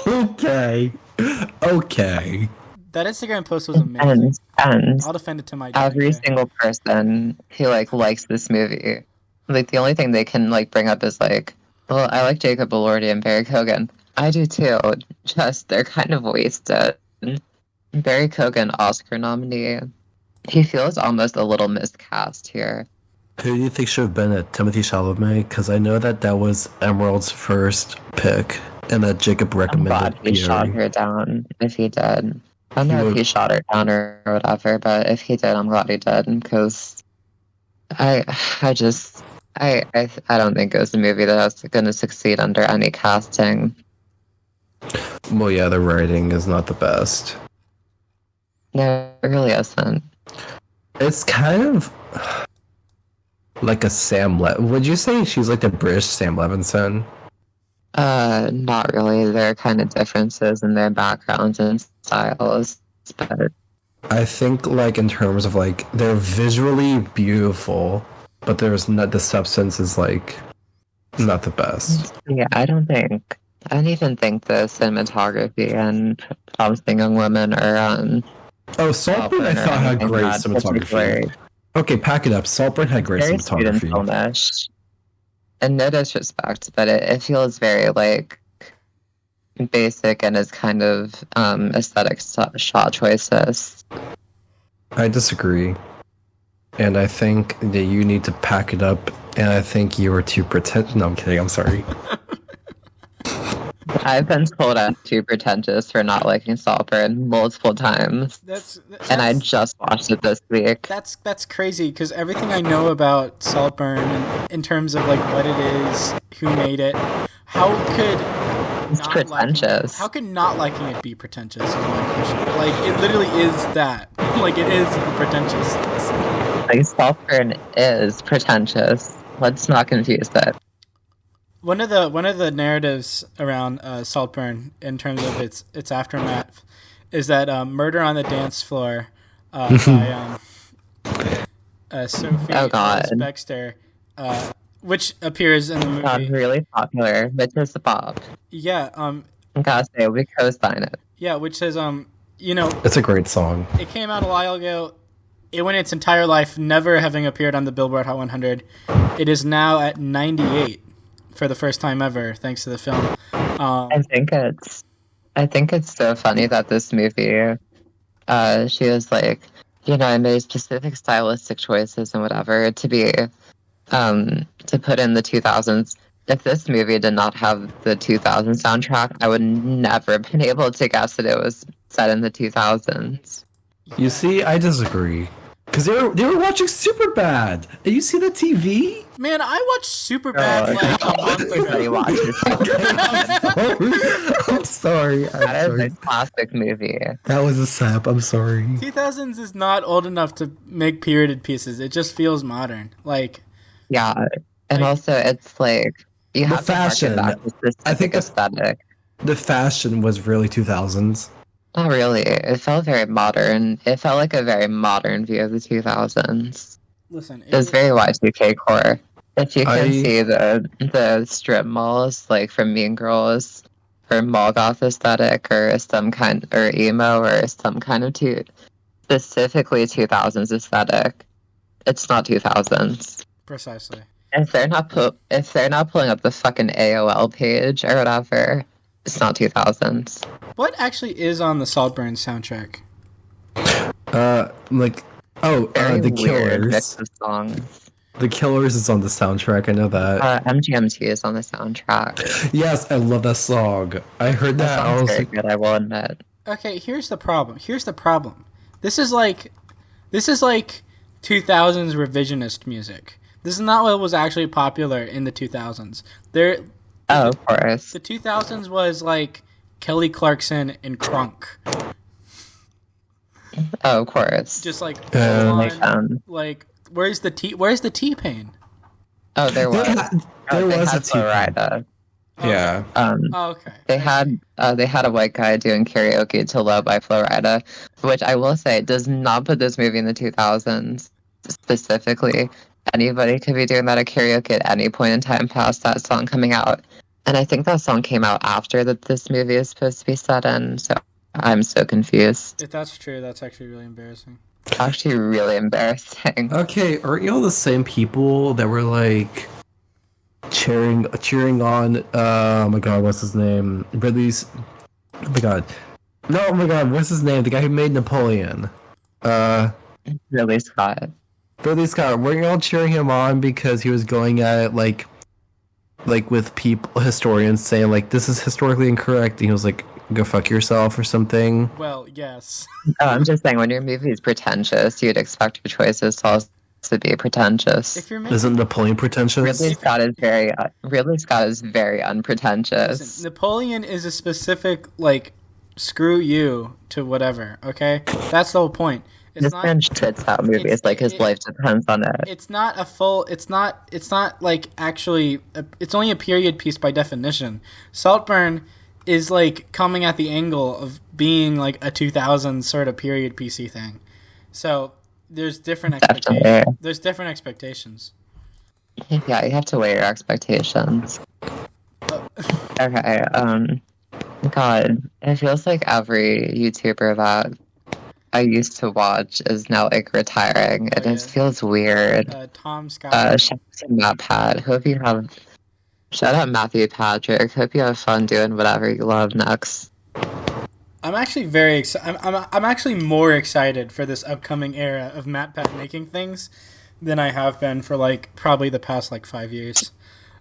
Okay. That Instagram post was amazing. And I'll defend it to my every single person who, like, likes this movie, like, the only thing they can, like, bring up is, like, well, I like Jacob Elordi and Barry Keoghan. I do too. Just, they're kind of wasted. Barry Keoghan, Oscar nominee. He feels almost a little miscast here. Who do you think should have been it? Timothy Chalamet? Because I know that was Emerald's first pick, and that Jacob recommended. I'm glad he shot her down, if he did. I don't know if he shot her down or whatever, but if he did, I'm glad he did, because I don't think it was a movie that was going to succeed under any casting. Well, yeah, the writing is not the best. No, it really isn't. It's kind of like a Sam would you say she's like the British Sam Levinson? Not really. There are kind of differences in their backgrounds and styles, but I think, like, in terms of, like, they're visually beautiful, but there's not, the substance is, like, not the best. Yeah, I don't even think the cinematography and Promising Young Women are Saltburn I thought had great cinematography. Okay, pack it up. Saltburn had great cinematography. Filmish. And no disrespect, but it feels very, like, basic and is kind of aesthetic shot choices. I disagree. And I think that you need to pack it up, and I think you were too pretentious. No, I'm kidding. I'm sorry. I've been told I'm too pretentious for not liking Saltburn multiple times. And I just watched it this week. That's crazy, because everything I know about Saltburn in terms of, like, what it is, who made it, how could not liking it be pretentious is my question. Like, it literally is that. Like, it is pretentious. Like, Saltburn is pretentious. Let's not confuse it. One of the narratives around Saltburn in terms of its aftermath is that Murder on the Dance Floor by Sophie Baxter, which appears in the movie. Sounds really popular, but just a pop. Yeah. I gotta say, we co-sign it. Yeah, which says, it's a great song. It came out a while ago. It went its entire life never having appeared on the Billboard Hot 100. It is now at 98 for the first time ever, thanks to the film. I I think it's so funny that this movie, she was like, I made specific stylistic choices and whatever to put in the 2000s. If this movie did not have the 2000 soundtrack, I would never have been able to guess that it was set in the 2000s. You see, I disagree. Because they were watching Superbad. And you see the TV? Man, I watched Superbad like a month Everybody ago. watches I'm sorry. That is a classic movie. That was a sap. I'm sorry. 2000s is not old enough to make period pieces. It just feels modern. Like, Yeah, and Like- also it's like you The have to harken fashion. back to this I think aesthetic. The fashion was really 2000s. Not really. It felt very modern. It felt like a very modern view of the 2000s. listen, It was very Y2K core. If you can I- see the strip malls like from Mean Girls or mall goth aesthetic or some kind or emo or some kind of specifically 2000s aesthetic, it's not 2000s. precisely. If they're not pulling up the fucking AOL page or whatever, it's not 2000s. What actually is on the Saltburn soundtrack? Very The weird mix Killers. of songs. The Killers is on the soundtrack. I know that. MGMT is on the soundtrack. Yes, I love that song. I heard that. I Sounds was very like, good, I will admit. Okay, here's the problem. This is like 2000s revisionist music. This is not what was actually popular in the 2000s. Oh, of course. The 2000s was like Kelly Clarkson and Crunk. Oh, of course. Just like Like, full on, like where's the T-Pain? Oh, there was. there they was had a T-Pain. Florida. Yeah. Oh, okay. They had a white guy doing karaoke to "Love" by Florida, which I will say does not put this movie in the 2000s specifically. Anybody could be doing that at karaoke at any point in time past that song coming out. And I think that song came out after that this movie is supposed to be set in, so I'm so confused. If that's true, that's actually really embarrassing. Actually, really embarrassing. Okay, aren't you all the same people that were like cheering on? Oh my god, what's his name? Ridley's. Oh my god. No, oh my god, what's his name? The guy who made Napoleon. Really, Scott. Ridley Scott. Weren't you all cheering him on because he was going at it like with historians saying like this is historically incorrect, and he was like, "Go fuck yourself" or something. Well, yes. Oh, I'm just saying, when your movie is pretentious, you'd expect your choices to also be pretentious. If you're making Isn't Napoleon pretentious? Ridley Scott is very unpretentious. Listen, Napoleon is a specific like screw you to whatever. Okay, that's the whole point. It's This not. man shits out movies like his life depends on it. It's not a full. It's not like actually. It's only a period piece by definition. Saltburn is like coming at the angle of being like a 2000s sort of period piecey thing. So there's different expectations. Definitely. There's different expectations. Yeah, you have to weigh your expectations. Okay, God, it feels like every YouTuber that I used to watch is now like retiring. It Oh, just yeah. feels weird. Tom Scott. Shout out to Matt Pat. Shout out Matthew Patrick. Hope you have fun doing whatever you love next. I'm actually very excited. I'm actually more excited for this upcoming era of Matt Pat making things than I have been for like probably the past like 5 years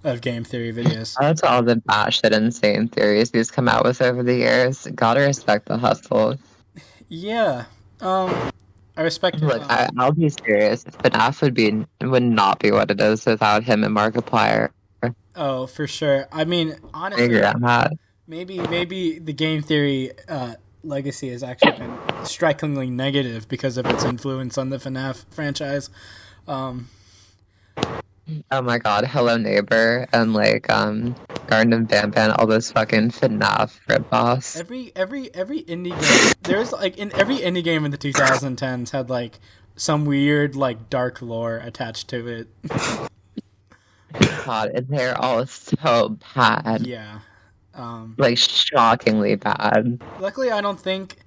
of game theory videos. Shout out to all the batshit insane theories he's come out with over the years. Gotta respect the hustle. Yeah. I respect it. Look, I'll be serious. FNAF would not be what it is without him and Markiplier. Oh, for sure. I mean, I honestly, agree on that. maybe the game theory legacy has actually been strikingly negative because of its influence on the FNAF franchise. Oh my god, Hello Neighbor and like Garden of Banban, all those fucking FNAF ripoffs. Every indie game, there's like in every indie game in the 2010s had like some weird like dark lore attached to it. God, and they're all so bad. Yeah. Like shockingly bad. Luckily, I don't think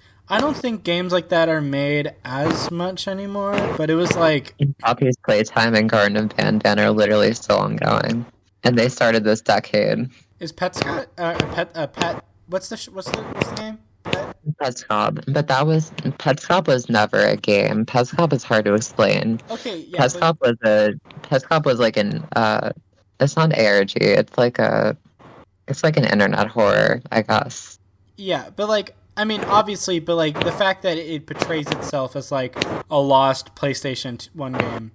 games like that are made as much anymore. But it was like Poppy's Playtime and Garden of Banban are literally still ongoing. And they started this decade. is Pet Scott Pat what's the name? Petscop, but Petscop was never a game. Petscop is hard to explain. Okay, yeah, Petscop was like it's not ARG. It's like an internet horror, I guess. yeah, but like I mean, obviously, but like the fact that it portrays itself as like a lost PlayStation 1 game,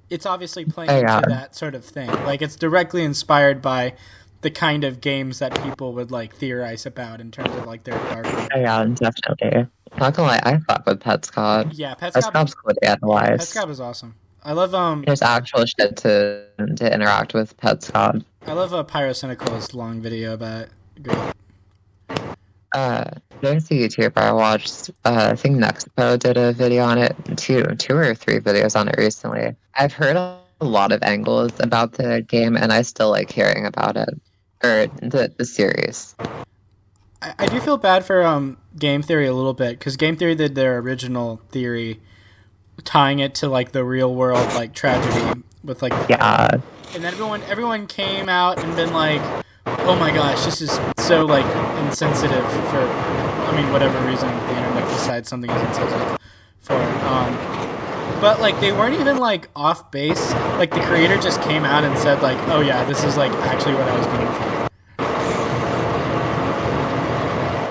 it's obviously playing into that sort of thing. Like it's directly inspired by the kind of games that people would like theorize about in terms of like their dark. Yeah, definitely. Not gonna lie, I fuck with Petscop. Yeah, Petscop's cool to analyze. Petscop is awesome. I love There's actual shit to interact with Petscop. I love Pyrocynical's long video about it. Great. There's a YouTuber I watched. I think Nextpo did a video on it. Two or three videos on it recently. I've heard a lot of angles about the game, and I still like hearing about it, or the series. I do feel bad for Game Theory a little bit because Game Theory did their original theory, tying it to like the real world like tragedy with like and then everyone came out and been like, oh my gosh, this is so like insensitive for, I mean, whatever reason the internet decides something is insensitive for. But like they weren't even like off base. Like the creator just came out and said like, oh yeah, this is like actually what I was going for.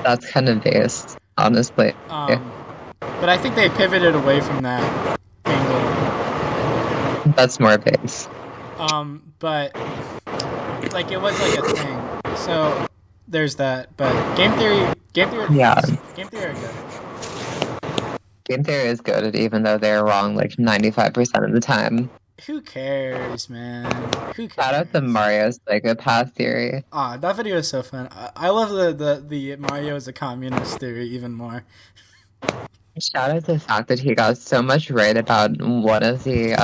That's kind of based, honestly. But I think they pivoted away from that angle. That's more base. But like it was like a thing. So there's that. But Game Theory are good. Game Theory is good, even though they're wrong like 95% of the time. Who cares, man? Who cares? Shout out the Mario Psychopath theory. That video is so fun. I love the Mario as a communist theory even more. Shout out the fact that he got so much right about one of the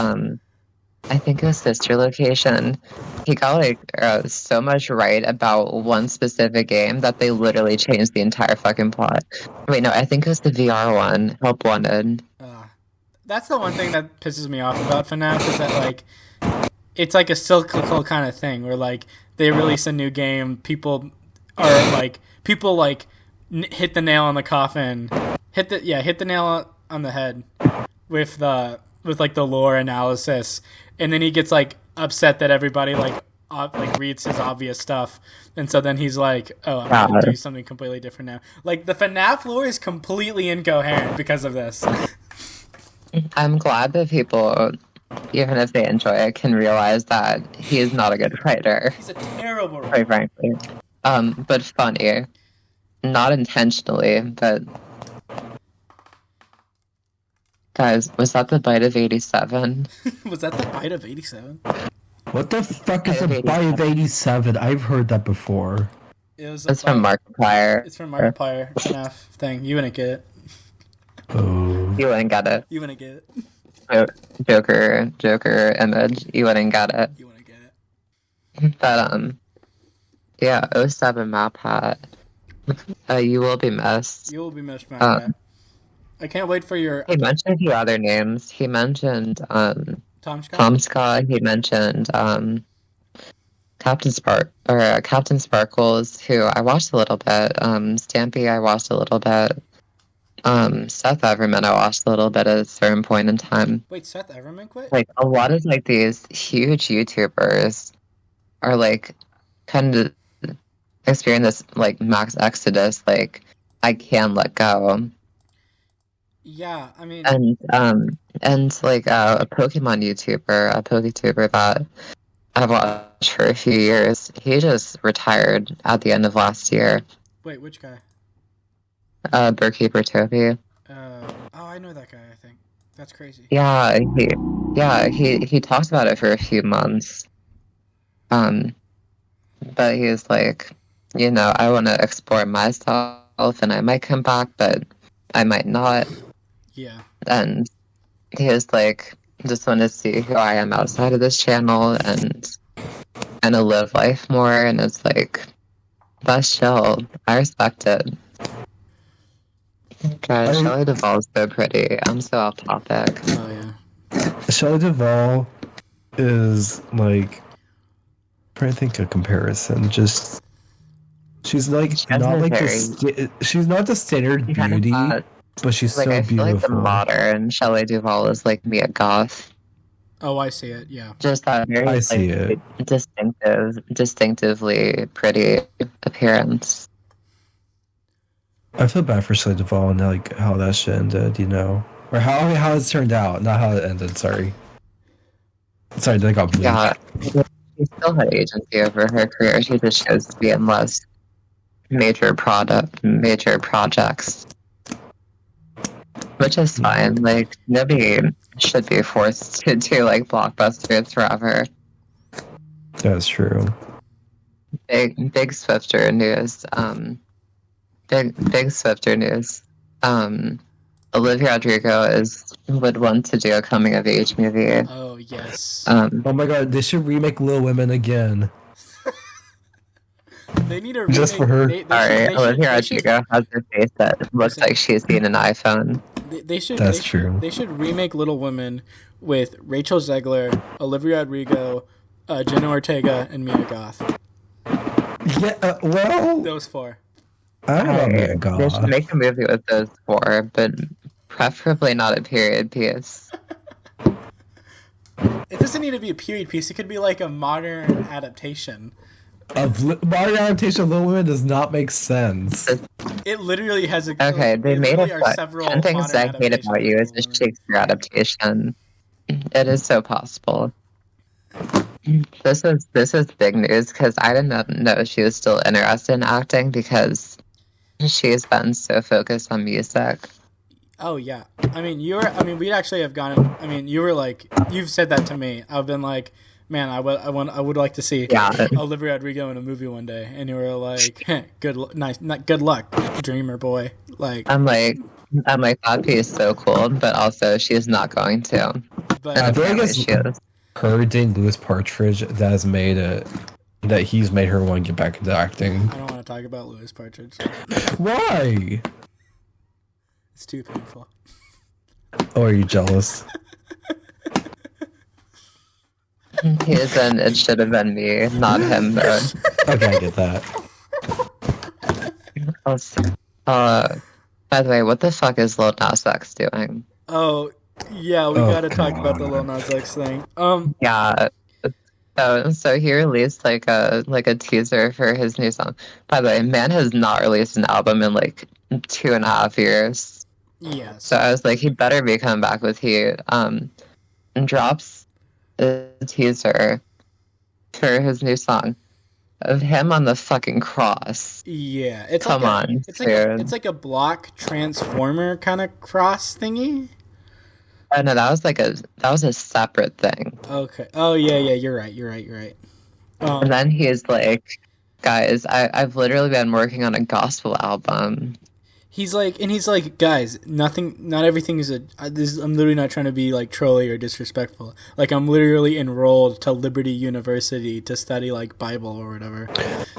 I think it was Sister Location. He got like so much right about one specific game that they literally changed the entire fucking plot. Wait, no, I think it was the VR one, Help Wanted. That's the one thing that pisses me off about FNAF is that like it's like a cyclical kind of thing where like they release a new game, people hit the nail on the coffin, hit the nail on the head with like the lore analysis, and then he gets like upset that everybody like reads his obvious stuff, and so then he's like, oh, I'm gonna do something completely different now. Like the FNAF lore is completely incoherent because of this. I'm glad that people, even if they enjoy it, can realize that he is not a good writer. He's a terrible writer. Quite frankly. But funny. Not intentionally, but... Guys, was that the bite of 87? Was that the bite of 87? What the fuck is a bite of 87? I've heard that before. It's from Markiplier. It's from Markiplier. FNAF thing. You wouldn't get it. Oh. You wouldn't get it. You wouldn't get it. Joker image. You wouldn't get it. You wouldn't get it. But, yeah, 07 map hat. You will be missed. You will be missed, map hat. I can't wait for your... He mentioned a few other names. He mentioned, Tom Scott. He mentioned, Captain Sparkles, who I watched a little bit. Stampy, I watched a little bit. Seth Everman, I watched a little bit at a certain point in time. Wait, Seth Everman quit? Like, a lot of, like, these huge YouTubers are, like, kind of experiencing this, like, max exodus, like, I can let go. Yeah, I mean... And like, a Pokemon YouTuber, a PokeTuber that I've watched for a few years, he just retired at the end of last year. Wait, which guy? Burkeeper Toby. I know that guy, I think. That's crazy. Yeah, he talked about it for a few months. But he was like, I want to explore myself, and I might come back, but I might not. Yeah. And he was like, just want to see who I am outside of this channel and live life more, and it's like, that's chill. I respect it. God, Shelley Duvall's so pretty. I'm so off topic. Oh, yeah. Shelley Duvall is like... I'm trying to think of comparison. Just... She's like She has not a like very she's not the standard kind of beauty, but she's like so I feel like the beautiful. modern Shelley Duvall is like Mia Goth. Oh, I see it. Yeah. Just that very I see it. distinctively pretty appearance. I feel bad for Shelley Duvall and like how that shit ended, you know, or how it's turned out, not how it ended. Sorry, that got bleak. Yeah, she still had agency over her career. She just chose to be in less major projects, which is fine. Like nobody should be forced to do like blockbusters forever. That's true. Big Swifter news. Big Swifter news. Olivia Rodrigo would want to do a coming of age movie. Oh yes. Oh my god, they should remake Little Women again. They need a Just for her. Olivia Rodrigo has a face that looks like she's seen an iPhone. They should. That's true. They should remake Little Women with Rachel Zegler, Olivia Rodrigo, Jenna Ortega, and Mia Goth. Yeah, well, Those four. I don't know about Mia They should Goth. make a movie with those four, but preferably not a period piece. It doesn't need to be a period piece. It could be like a modern adaptation. Modern adaptation of Little Women does not make sense. It literally has a. Okay, they it made literally it. are several 10 Things modern I Hate About You is a adaptations of Little Women. Shakespeare adaptation. It is so possible. This is big news because I did not know she was still interested in acting because she's been so focused on music. Oh yeah, I mean we'd actually have gone. I mean, you were like, you've said that to me. I've been like, man, I would like to see Olivia Rodrigo in a movie one day, and you were like, good luck, dreamer boy. Like I'm like that piece is so cool, but also she's not going to. but I feel like it's She is. her dating Louis Partridge that has made it that he's made her want to get back into acting. I don't want to talk about Louis Partridge. Why? It's too painful. Oh, are you jealous? He isn't. It should have been me, not him. Though. Okay, I get that. By the way, what the fuck is Lil Nas X doing? Oh yeah, we gotta talk about the Lil Nas X thing. Yeah. So he released like a teaser for his new song. By the way, man has not released an album in like 2.5 years. Yeah. So I was like, he better be coming back with heat. And drops a teaser for his new song of him on the fucking cross. Yeah, it's Come like on, it's like a block transformer kind of cross thingy. Oh no, that was a separate thing. Okay. Oh yeah, you're right. And then he's like, guys, I've literally been working on a gospel album. He's like, guys, not everything is I'm literally not trying to be like trolly or disrespectful. Like, I'm literally enrolled to Liberty University to study like Bible or whatever.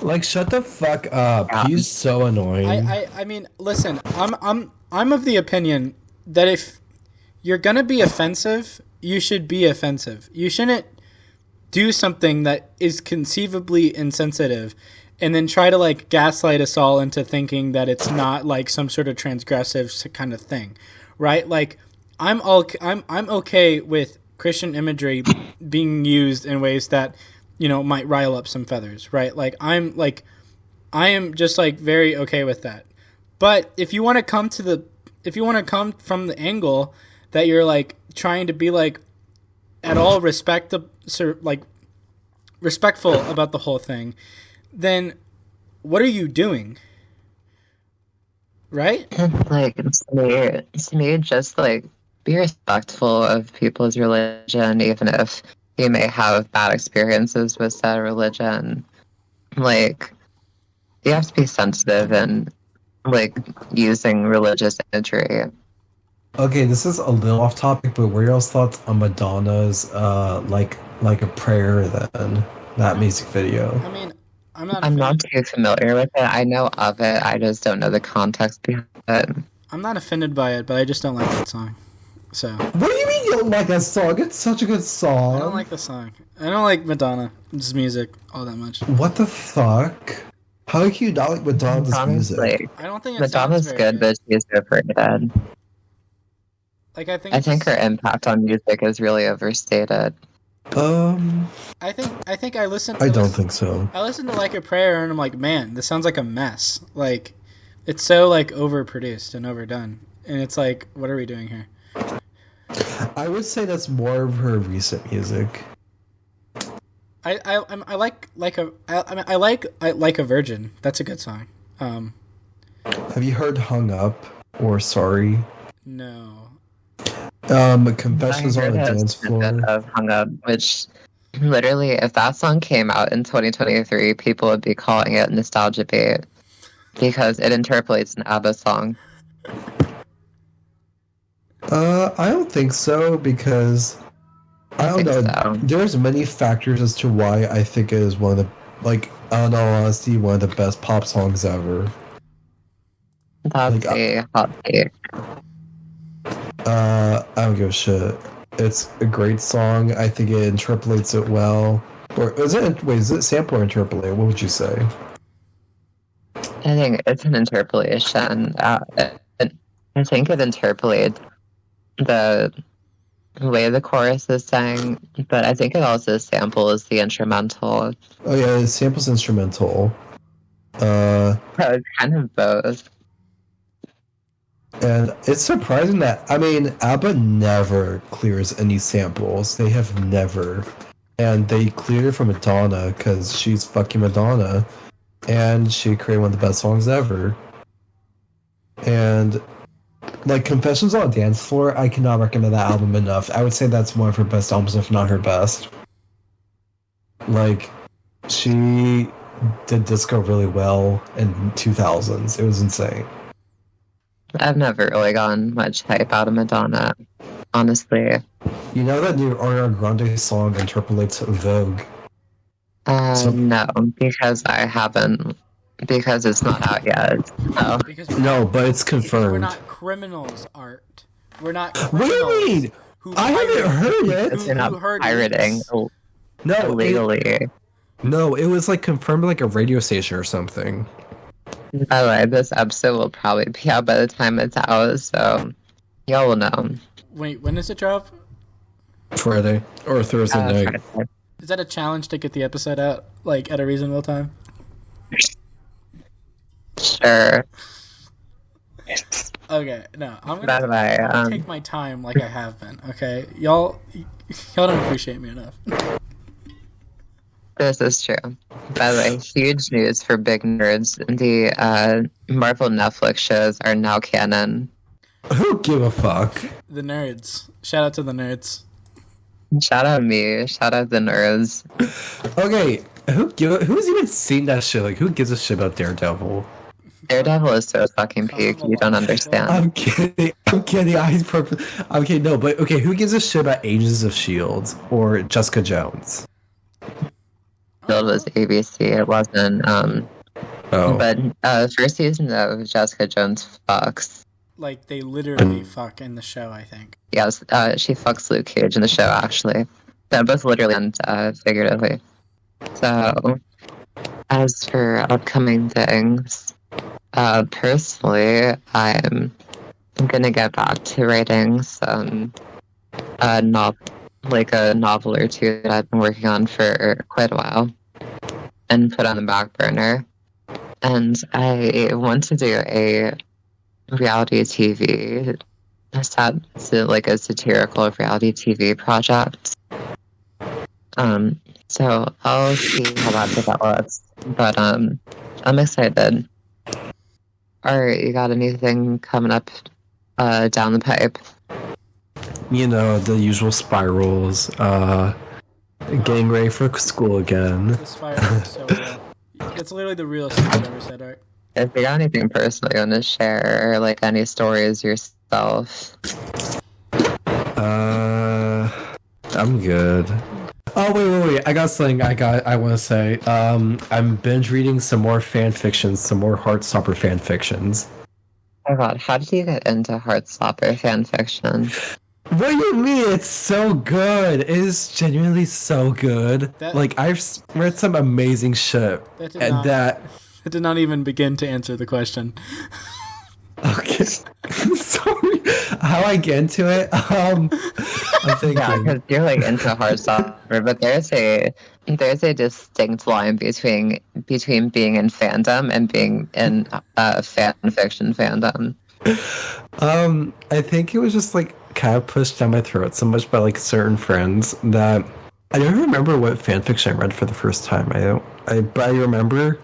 Like, shut the fuck up. He's so annoying. I mean, listen, I'm of the opinion that if you're gonna be offensive, you should be offensive. You shouldn't do something that is conceivably insensitive and then try to like gaslight us all into thinking that it's not like some sort of transgressive kind of thing, right? Like I'm okay with Christian imagery being used in ways that, you know, might rile up some feathers, right? Like I am just like very okay with that. But if you want to come from the angle that you're like trying to be like at all respectful about the whole thing, then what are you doing? Right? Like, to me, just like be respectful of people's religion, even if you may have bad experiences with that religion. Like, you have to be sensitive and like using religious imagery. Okay, this is a little off topic, but what are y'all's thoughts on Madonna's like a prayer then? That music video. I mean, I'm not too familiar with it. I know of it. I just don't know the context behind it. I'm not offended by it, but I just don't like that song. So. What do you mean you don't like that song? It's such a good song. I don't like the song. I don't like Madonna's music all that much. What the fuck? How can you not like Madonna's music? Honestly, I don't think it sounds Madonna's very good, but she's overrated. Like I think I it's think just, her impact on music is really overstated. I think I listen. I don't think so. I listen to Like a Prayer and I'm like, man, this sounds like a mess. Like, it's so like overproduced and overdone, and it's like, what are we doing here? I would say that's more of her recent music. I like a I mean I like a Virgin. That's a good song. Have you heard "Hung Up" or "Sorry"? No. Confessions I on heard a a Dance Floor. snippet of Hung Up, which literally, if that song came out in 2023, people would be calling it Nostalgia Bait because it interpolates an ABBA song. I don't think so because I don't think know. so. There's many factors as to why I think it is one of the, like, in all honesty, one of the best pop songs ever. That's Like, a hot take. I don't give a shit. It's a great song. I think it interpolates it well. Or is it? Wait, is it sample or interpolate? What would you say? I think it's an interpolation. I think it interpolates the way the chorus is sang, but I think it also samples the instrumental. Oh yeah, the sample's instrumental. So it's kind of both. And it's surprising that, I mean, ABBA never clears any samples. They have never. And they cleared it from Madonna because she's fucking Madonna. And she created one of the best songs ever. And, like, Confessions on a Dance Floor, I cannot recommend that album enough. I would say that's one of her best albums, if not her best. Like, she did disco really well in 2000s. It was insane. I've never really gotten much hype out of Madonna, honestly. You know that new Ariana Grande song interpolates Vogue? No, because I haven't, because it's not out yet. So. Because No, but it's we're confirmed. not criminals, Art. We're not What do criminals. you mean? Who I haven't heard it. You're not heard pirating leaks. No, illegally. No, it was like confirmed like a radio station or something. By the way, this episode will probably be out by the time it's out, so y'all will know. Wait, when does it drop? Friday or Thursday night. Friday. Is that a challenge to get the episode out like at a reasonable time? Sure. Okay, no, I'm By the gonna, way, I'm gonna take my time like I have been. Okay, y'all don't appreciate me enough. this is true. By the way, huge news for big nerds. The Marvel Netflix shows are now canon. Who give a fuck? The nerds. Shout out to the nerds. Shout out me. Shout out the nerds. Okay, who's even seen that shit? Like, who gives a shit about Daredevil? Daredevil is so fucking peak. You don't understand. I'm kidding. I'm kidding. I'm kidding. No, but okay, who gives a shit about Agents of Shield or Jessica Jones? It was ABC. It wasn't. Oh, But first season of Jessica Jones fucks. Like they literally fuck in the show. I think. Yes, she fucks Luke Cage in the show, actually. So both literally and figuratively. So, as for upcoming things, personally, I'm gonna get back to writing some like a novel or two that I've been working on for quite a while and put on the back burner. And I want to do a reality TV like a satirical reality TV project. So I'll see how that develops. But I'm excited. Alright, you got anything coming up down the pipe? you know, the usual spirals. Getting ready for school again. The spiral is so real. It's literally the realest thing I've ever said, Art. If you got anything personal you want to share, or like any stories yourself. I'm good. Oh wait! I got something. I want to say. I'm binge reading some more fan fictions, some more Heartstopper fan fictions. Oh god, how did you get into Heartstopper fanfiction? What do you mean? It's so good. It is genuinely so good. That- Like I've read some amazing shit, That did and not- that I did not even begin to answer the question. Okay. Sorry. How I get into it? I'm thinking. Yeah, because you're like into hardstopper, but there's a distinct line between being in fandom and being in fan fiction fandom. I think it was just like kind of pushed down my throat so much by like certain friends that I don't remember what fanfiction I read for the first time. But I remember.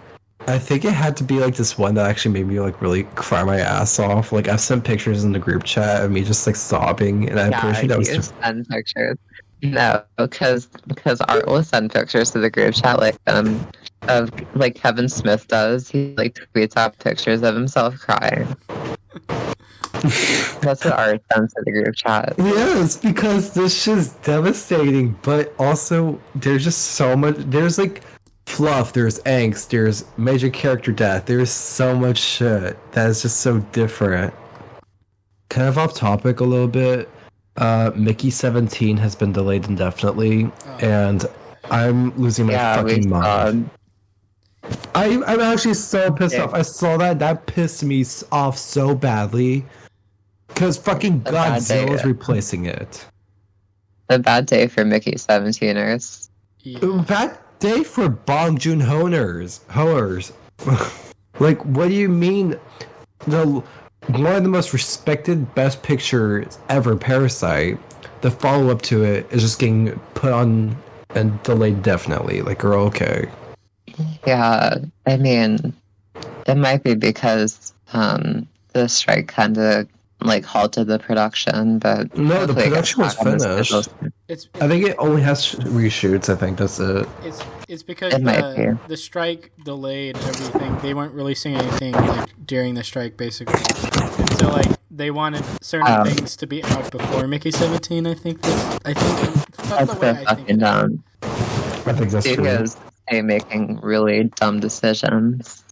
I think it had to be like this one that actually made me like really cry my ass off. Like I've sent pictures in the group chat of me just like sobbing, and I'm pretty sure that was just send pictures. No, because Art will send pictures to the group chat of like Kevin Smith does. He like tweets out pictures of himself crying. That's what Art sends to the group chat. Yes, because this shit's devastating, but also there's just so much. There's like fluff, there's angst, there's major character death. There's so much shit that is just so different. Kind of off topic a little bit. Mickey 17 has been delayed indefinitely, and I'm losing my fucking mind. I'm actually so pissed off. I saw that. That pissed me off so badly. Because fucking Godzilla's replacing it. A bad day for Mickey 17ers. Yeah. Bad day for Bong Joon Hoers. Like, what do you mean? One of the most respected best pictures ever, Parasite, the follow-up to it is just getting put on and delayed definitely. Like, girl, okay. Yeah, I mean, it might be because the strike kind of like halted the production, but no, the production was finished. I think it only has reshoots. I think that's it. It's because the strike delayed everything. They weren't releasing anything like during the strike, basically. And so like they wanted certain things to be out before Mickey 17. I think that's the way I think. Dumb. I think that's Studios making really dumb decisions.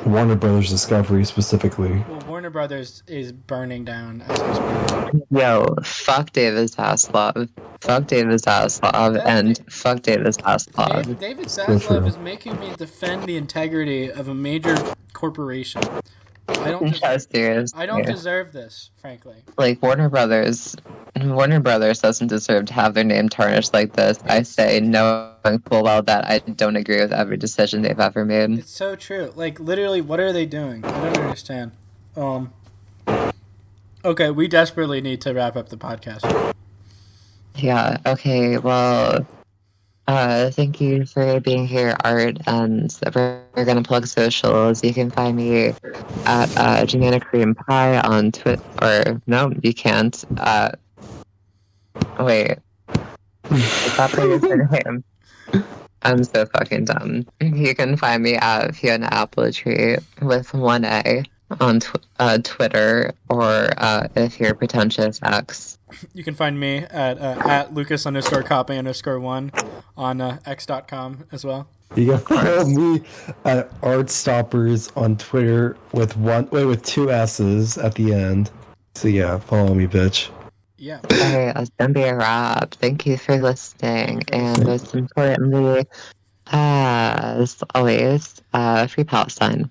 Warner Brothers Discovery specifically. Well, Warner Brothers is burning down as we speak. Yo, fuck David Zaslav. Fuck David Zaslav and fuck David Zaslav. David Zaslav is making me defend the integrity of a major corporation. I don't deserve this, frankly. Like Warner Brothers doesn't deserve to have their name tarnished like this. I say knowing full well that I don't agree with every decision they've ever made. It's so true. Like literally, what are they doing? I don't understand. Okay, we desperately need to wrap up the podcast. Yeah. Okay. Well. Thank you for being here, Art, and we're gonna plug socials. You can find me at Banana Cream Pie on Twitter. Or no, you can't. Wait, is that your name? I'm so fucking dumb. You can find me at Fiona Appletree with 1A on Twitter, or if you're pretentious, X. You can find me at Lucas_copy_1 on X.com as well. You can follow me at Artstoppers on Twitter with 2 S's at the end. So yeah, follow me, bitch. Yeah. Okay, that's gonna be a wrap. Thank you for listening, and most importantly, as always, free Palestine.